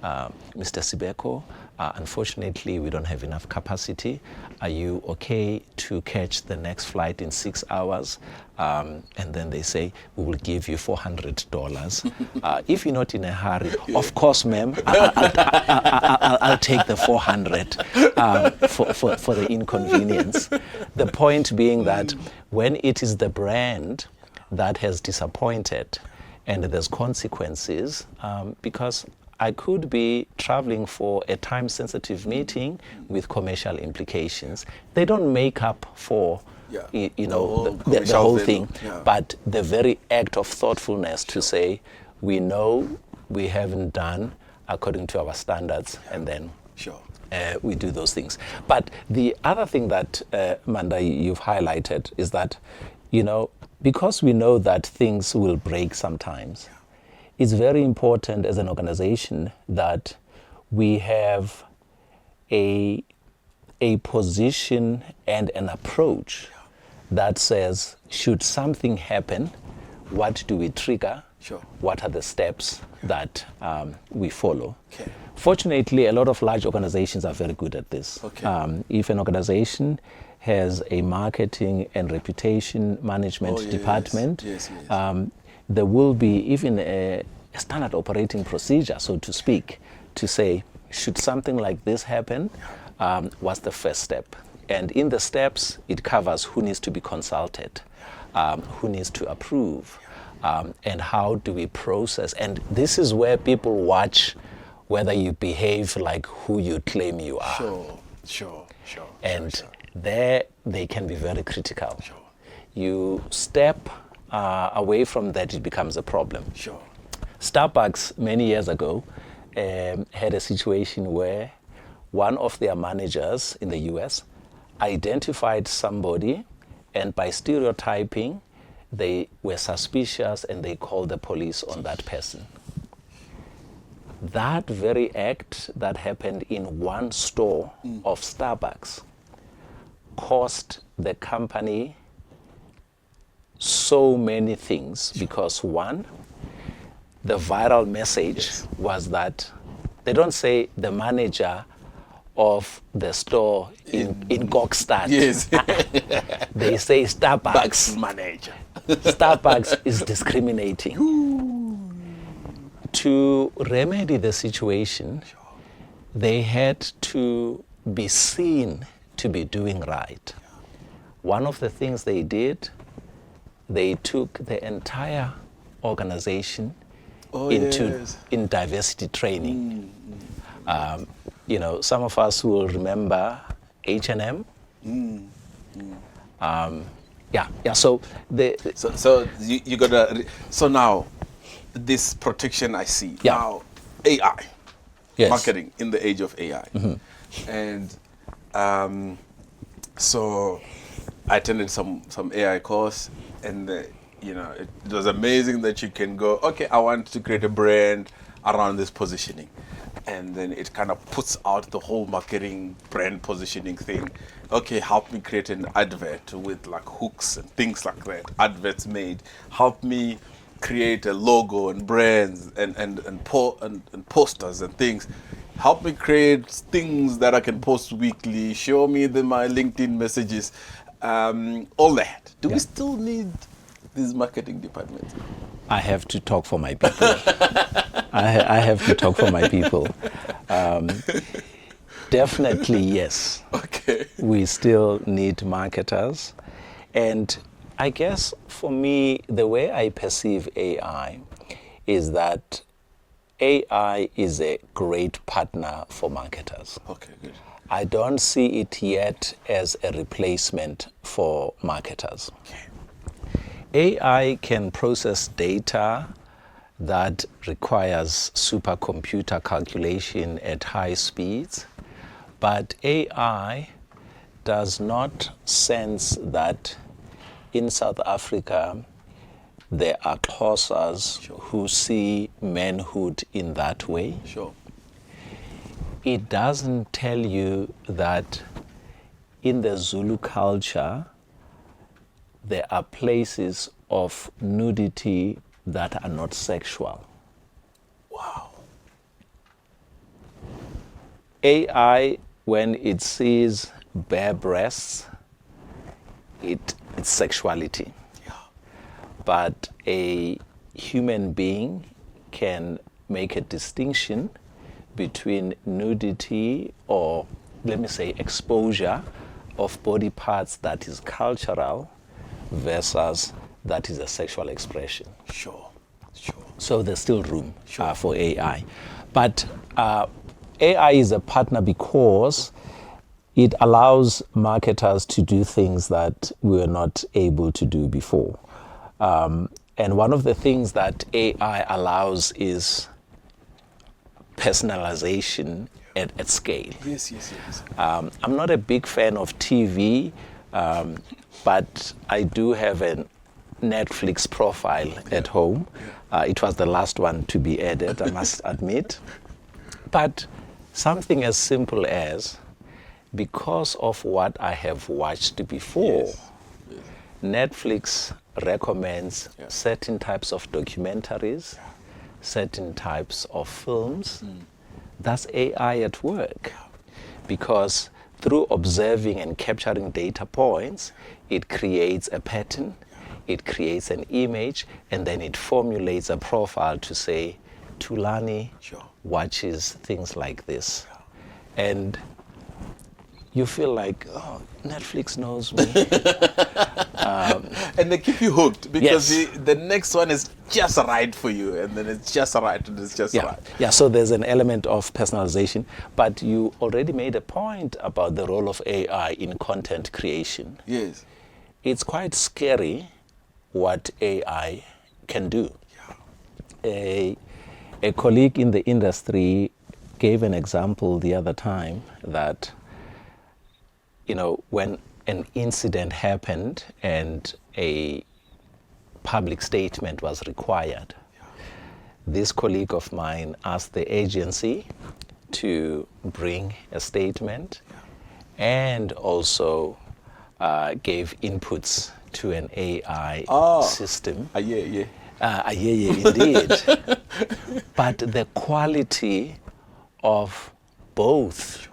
Mr. Sibeko, unfortunately, we don't have enough capacity. Are you okay to catch the next flight in 6 hours? And then they say, we will give you $400. If you're not in a hurry, of course, ma'am, I'll take the 400 for the inconvenience. The point being that when it is the brand that has disappointed and there's consequences, because I could be traveling for a time-sensitive meeting with commercial implications. They don't make up for, the whole thing, but the very act of thoughtfulness to say, we know we haven't done according to our standards, and then we do those things. But the other thing that, Maanda, you've highlighted is that, because we know that things will break sometimes, it's very important as an organization that we have a position and an approach that says, should something happen, what do we trigger? Sure. What are the steps that we follow? Okay. Fortunately, a lot of large organizations are very good at this. Okay. If an organization has a marketing and reputation management department, there will be even a standard operating procedure, so to speak, to say, should something like this happen, what's the first step? And in the steps, it covers who needs to be consulted, who needs to approve, and how do we process. And this is where people watch whether you behave like who you claim you are. Sure. And there they can be very critical. Sure. You step away from that, it becomes a problem. Sure. Starbucks many years ago had a situation where one of their managers in the US identified somebody, and by stereotyping, they were suspicious and they called the police on that person. That very act that happened in one store of Starbucks cost the company so many things, because one, the viral message was that they don't say the manager of the store in Gokstad. Yes. They say Starbucks manager. Starbucks is discriminating. To remedy the situation, they had to be seen to be doing right. One of the things they did, they took the entire organization in diversity training. Some of us will remember H&M. So you gotta. So now, this protection I see now, AI, marketing in the age of AI, and so I attended some AI course, and it was amazing that you can go, okay, I want to create a brand around this positioning. And then it kind of puts out the whole marketing brand positioning thing. Okay, help me create an advert with like hooks and things like that. Adverts made. Help me create a logo and brands and posters and things. Help me create things that I can post weekly. Show me my LinkedIn messages. All that. Do we still need these marketing departments? I have to talk for my people. I have to talk for my people. Definitely, yes. Okay. We still need marketers. And I guess for me, the way I perceive AI is that AI is a great partner for marketers. Okay, good. I don't see it yet as a replacement for marketers. Okay. AI can process data that requires supercomputer calculation at high speeds, but AI does not sense that in South Africa there are Xhosas who see manhood in that way. Sure. It doesn't tell you that in the Zulu culture there are places of nudity that are not sexual. Wow. AI, when it sees bare breasts, it's sexuality. Yeah. But a human being can make a distinction between nudity, or let me say exposure of body parts that is cultural versus that is a sexual expression. Sure. So there's still room for AI. But AI is a partner because it allows marketers to do things that we were not able to do before. And one of the things that AI allows is personalization at scale. Yes. I'm not a big fan of TV, but I do have a Netflix profile at home. It was the last one to be added, I must admit. But something as simple as, because of what I have watched before, Yes. Netflix recommends certain types of documentaries, certain types of films. That's AI at work. Because through observing and capturing data points, it creates a pattern, it creates an image, and then it formulates a profile to say, Thulani watches things like this. And you feel like, oh, Netflix knows me. And they keep you hooked because Yes. the next one is just right for you, and then it's just right, and it's just right. Yeah, so there's an element of personalization, but you already made a point about the role of AI in content creation. Yes. It's quite scary what AI can do. A colleague in the industry gave an example the other time that, you know, when an incident happened and a public statement was required, this colleague of mine asked the agency to bring a statement and also gave inputs to an AI system. Yeah. Yeah, indeed. But the quality of both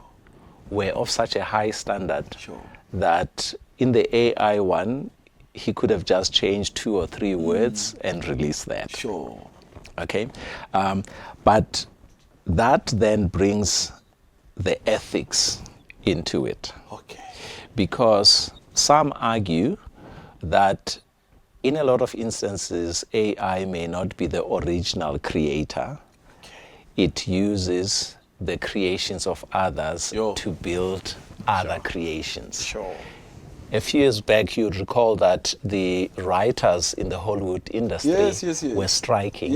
were of such a high standard that in the AI one, he could have just changed 2 or 3 words and released that. Sure. Okay? But that then brings the ethics into it. Okay. Because some argue that in a lot of instances, AI may not be the original creator. It uses the creations of others to build other creations. Sure. A few years back, you'd recall that the writers in the Hollywood industry were striking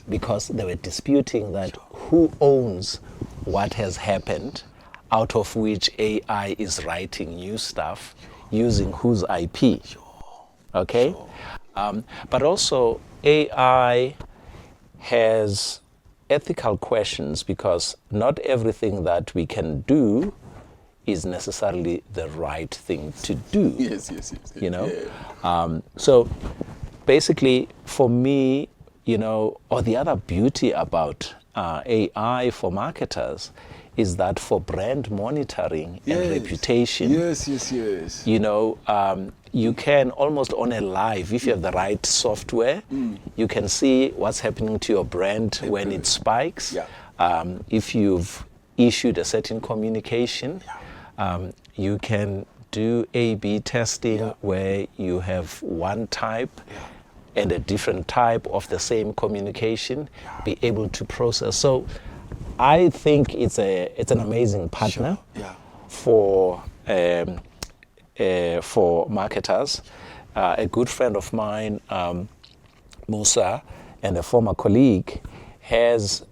because they were disputing that who owns what has happened, out of which AI is writing new stuff using whose IP. Okay? But also, AI has ethical questions because not everything that we can do is necessarily the right thing to do. Yes. You know? So basically, for me, you know, or the other beauty about AI for marketers is that for brand monitoring and reputation, Yes. you know, you can almost on a live, if you have the right software, you can see what's happening to your brand when it spikes. If you've issued a certain communication, you can do A/B testing where you have one type and a different type of the same communication, be able to process. So I think it's an amazing partner for marketers. A good friend of mine, Musa, and a former colleague, has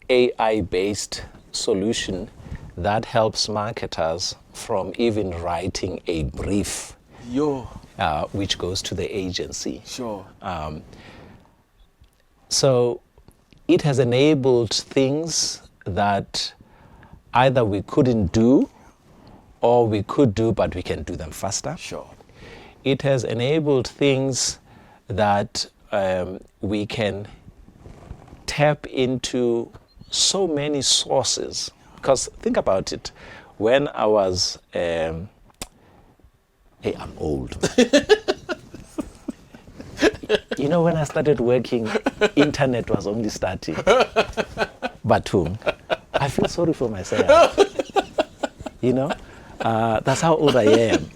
AI-based solution that helps marketers from even writing a brief, which goes to the agency. So it has enabled things that either we couldn't do or we could do, but we can do them faster. It has enabled things that we can tap into so many sources. Because think about it, when I was, hey, I'm old. You know, when I started working, internet was only starting. But whom? I feel sorry for myself. You know, that's how old I am.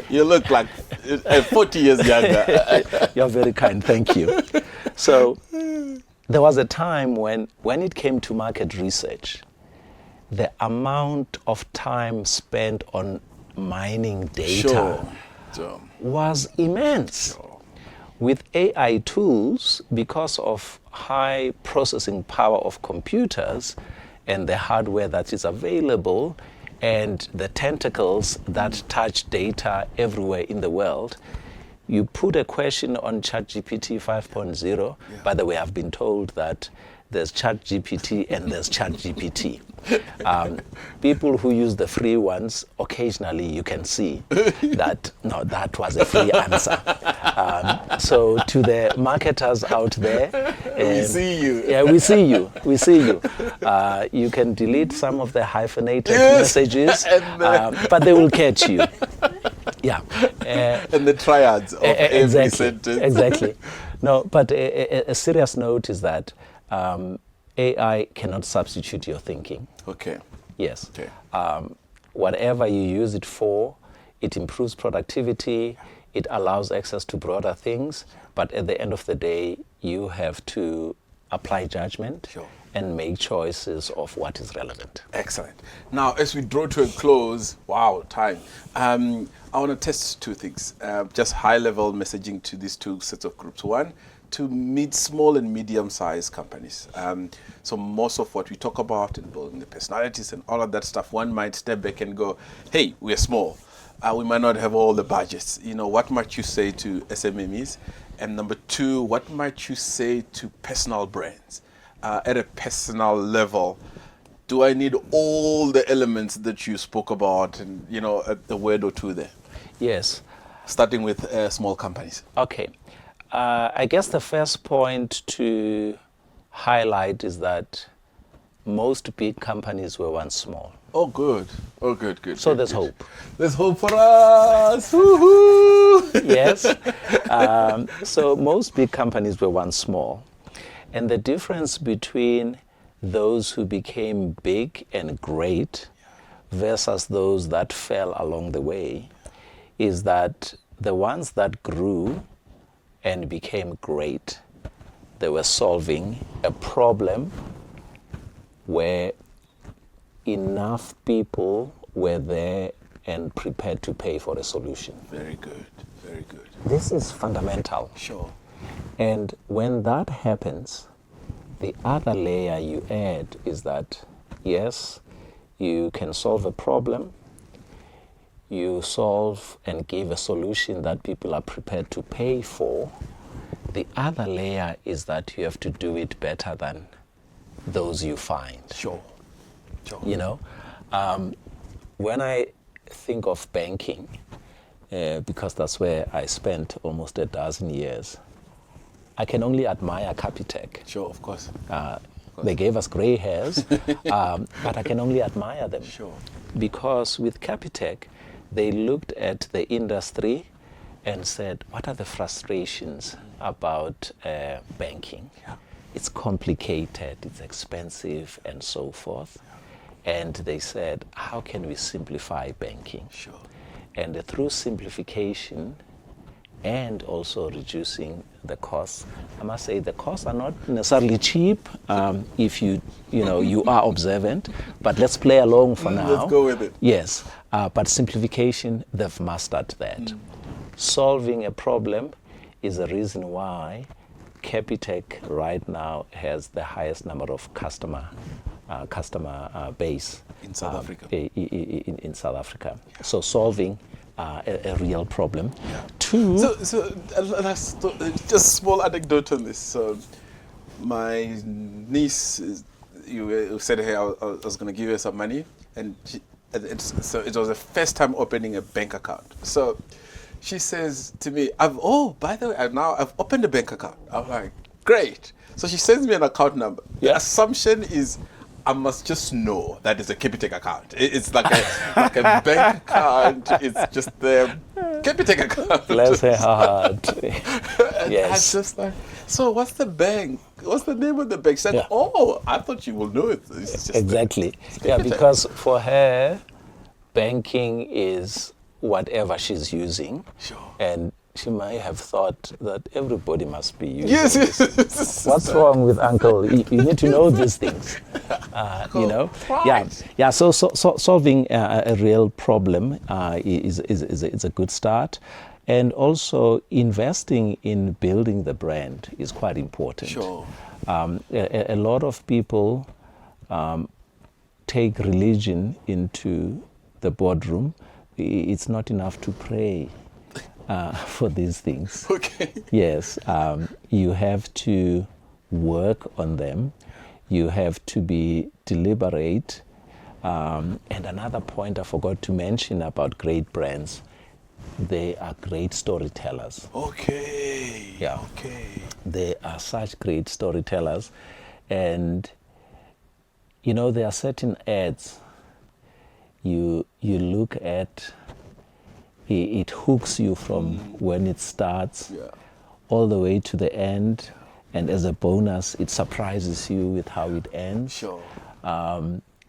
You look like 40 years younger. You're very kind, thank you. So there was a time when it came to market research, the amount of time spent on mining data was immense. With AI tools, because of high processing power of computers and the hardware that is available and the tentacles that touch data everywhere in the world, you put a question on ChatGPT 5.0. By the way, I've been told that there's ChatGPT and there's ChatGPT. People who use the free ones, occasionally you can see that, no, that was a free answer. So to the marketers out there, we see you. Yeah, we see you. We see you. You can delete some of the hyphenated messages, but they will catch you. Yeah. And the triads of every sentence. Exactly. No, but a serious note is that AI cannot substitute your thinking. Okay. Yes. Okay. Whatever you use it for, it improves productivity, it allows access to broader things, but at the end of the day, you have to apply judgment and make choices of what is relevant. Excellent. Now, as we draw to a close, wow, time. I want to test two things. Just high-level messaging to these two sets of groups. One, to meet small and medium-sized companies. So most of what we talk about in building the personalities and all of that stuff, one might step back and go, hey, we're small. We might not have all the budgets. You know, what might you say to SMMEs? And number two, what might you say to personal brands? At a personal level, do I need all the elements that you spoke about and, you know, a word or two there? Yes. Starting with small companies. Okay. I guess the first point to highlight is that most big companies were once small. Oh, good. Oh, good, good. So good, there's good. hope. There's hope for us. Woohoo! Yes. So most big companies were once small. And the difference between those who became big and great versus those that fell along the way is that the ones that grew and became great, they were solving a problem where enough people were there and prepared to pay for a solution. Very good, very good. This is fundamental. Sure. And when that happens, the other layer you add is that, yes, you can solve a problem, you solve and give a solution that people are prepared to pay for. The other layer is that you have to do it better than those you find. Sure. Sure. You know, when I think of banking, because that's where I spent almost a dozen years, I can only admire Capitec. Sure, of course. They gave us gray hairs, but I can only admire them. Sure. Because with Capitec, they looked at the industry and said, what are the frustrations about banking? Yeah. It's complicated, it's expensive, and so forth. And they said, how can we simplify banking? Sure. And through simplification and also reducing the costs, I must say the costs are not necessarily cheap if you are observant, but let's play along for now. Let's go with it. Yes, but simplification, they've mastered that. Solving a problem is a reason why Capitec right now has the highest number of customer base in South Africa. In South Africa. Yeah. So solving a real problem. Yeah. Two. So just small anecdote on this. So my niece, you said, hey, I was going to give her some money, and so it was the first time opening a bank account. So she says to me, by the way, I've opened a bank account. I'm like, great. So she sends me an account number. Yeah. The assumption is I must just know that it's a Capitec account. It's like a bank account. It's just the Capitec account. Bless her heart. Yes. I just like, so what's the bank? What's the name of the bank? She said, I thought you will know it. It's just exactly. Because for her, banking is whatever she's using. Sure. And she might have thought that everybody must be using yes. What's wrong with Uncle? You need to know these things. Cool. You know? Right. Yeah. So solving a real problem is a good start. And also investing in building the brand is quite important. Sure. A lot of people take religion into the boardroom. It's not enough to pray. for these things. Okay. Yes, you have to work on them. You have to be deliberate. And another point I forgot to mention about great brands, they are great storytellers. Okay. Yeah. Okay. They are such great storytellers. And, there are certain ads you look at, it hooks you from when it starts all the way to the end. And as a bonus, it surprises you with how it ends. Sure.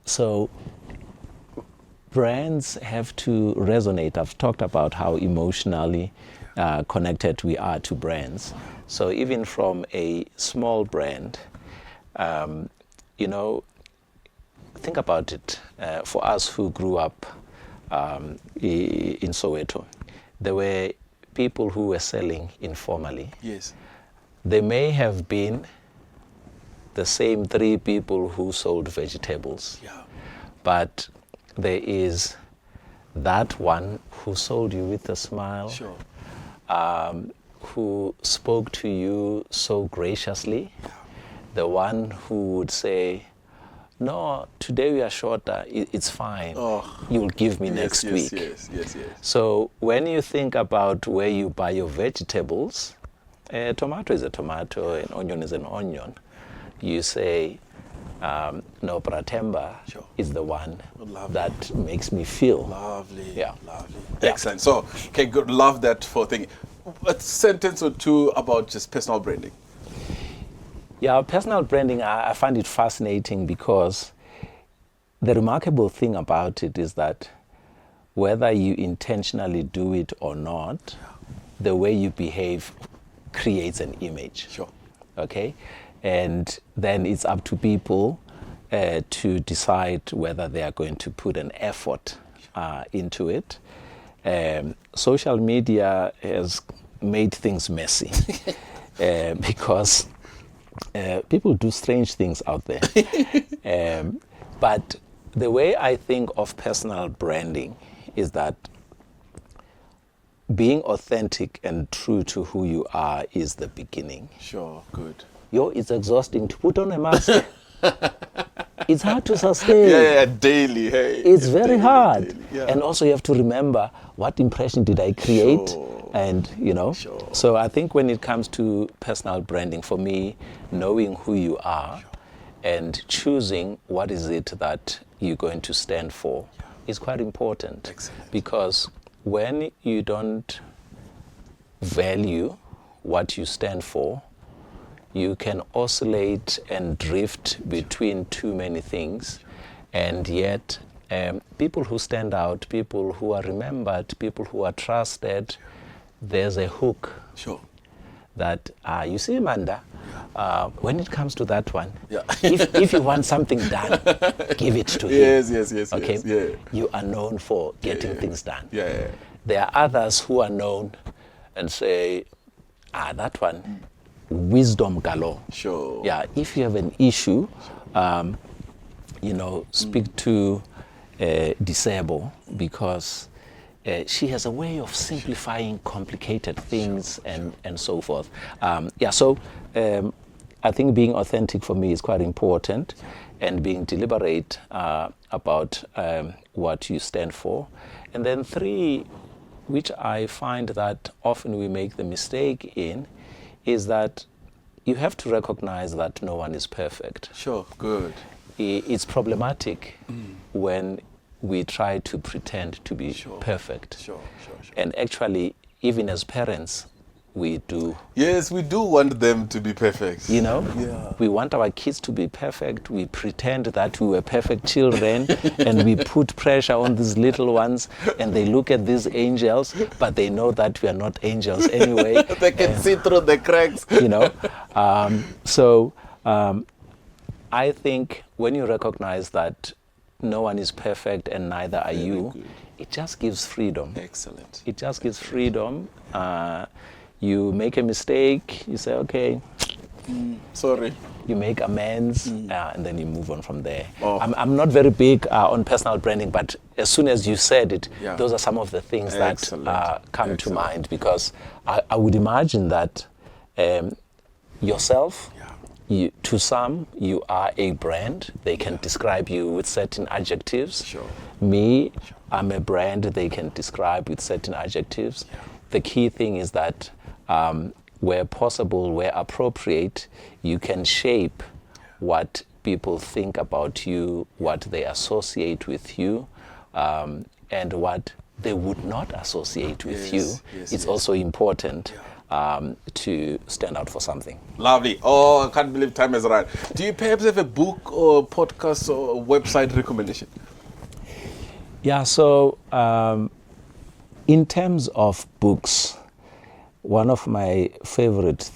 So brands have to resonate. I've talked about how emotionally connected we are to brands. So even from a small brand, think about it. For us who grew up in Soweto, there were people who were selling informally. Yes. They may have been the same 3 people who sold vegetables. Yeah. But there is that one who sold you with a smile, Sure. who spoke to you so graciously, the one who would say, no, today we are shorter, it's fine. Oh. You'll give me next week. Yes. So when you think about where you buy your vegetables, a tomato is a tomato, an onion is an onion. You say, no, Pratemba is the one that makes me feel. Lovely. Yeah. Lovely. Yeah. Excellent. So, okay, good. Love that for thing. A sentence or two about just personal branding. Yeah, personal branding, I find it fascinating because the remarkable thing about it is that whether you intentionally do it or not, the way you behave creates an image. Sure. Okay? And then it's up to people to decide whether they are going to put an effort into it. Social media has made things messy because people do strange things out there. But the way I think of personal branding is that being authentic and true to who you are is the beginning. Sure, good. It's exhausting to put on a mask. It's hard to sustain. Yeah, daily. Hey, it's very daily, hard. Daily, yeah. And also you have to remember, what impression did I create? Sure. And, Sure. So I think when it comes to personal branding, for me, knowing who you are and choosing what is it that you're going to stand for is quite important. Excellent. Because when you don't value what you stand for, you can oscillate and drift between too many things, and yet people who stand out, people who are remembered, people who are trusted, there's a hook. Sure. That you see, Maanda, when it comes to that one, Yeah. if you want something done, give it to him. Yes. Okay, Yeah. you are known for getting things done. Yeah. There are others who are known and say, that one, wisdom galore. Sure. Yeah, if you have an issue, speak to Disable, because she has a way of simplifying complicated things and so forth. So I think being authentic for me is quite important, and being deliberate about what you stand for. And then 3, which I find that often we make the mistake in, is that you have to recognize that no one is perfect. Sure, good. It's problematic when we try to pretend to be perfect. Sure. And actually, even as parents, we do. Yes, we do want them to be perfect. Yeah. We want our kids to be perfect. We pretend that we were perfect children and we put pressure on these little ones, and they look at these angels, but they know that we are not angels anyway. They can see through the cracks. I think when you recognize that no one is perfect and neither are you, it just gives freedom. Excellent. It just gives freedom. You make a mistake, you say, okay, Sorry. You make amends, and then you move on from there. Oh. I'm not very big on personal branding, but as soon as you said it, Yeah. those are some of the things Excellent. that come to mind, because I would imagine that yourself, to some, you are a brand. They can describe you with certain adjectives. Sure. Me, I'm a brand they can describe with certain adjectives. Yeah. The key thing is that where possible, where appropriate, you can shape what people think about you, what they associate with you, and what they would not associate with you. It's also important to stand out for something. Lovely. Oh, I can't believe time has run. Do you perhaps have a book or podcast or website recommendation? Yeah, so in terms of books, one of my favorite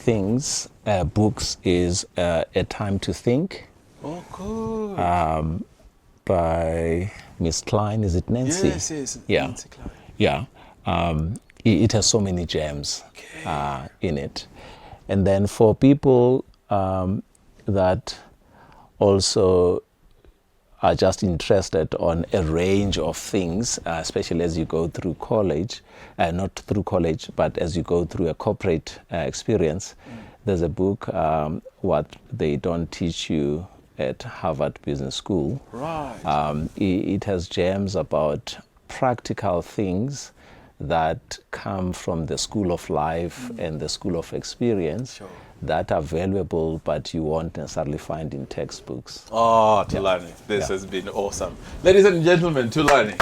books is A Time to Think. Oh, good. By Miss Klein. Is it Nancy? Yes. Yeah. Nancy Klein. Yeah. It has so many gems in it. And then for people that also are just interested on a range of things, especially as you go through college, not through college, but as you go through a corporate experience, there's a book, What They Don't Teach You at Harvard Business School. Right. It has gems about practical things that come from the school of life and the school of experience that are valuable, but you won't necessarily find in textbooks. Oh, Thulani, this has been awesome. Ladies and gentlemen, Thulani.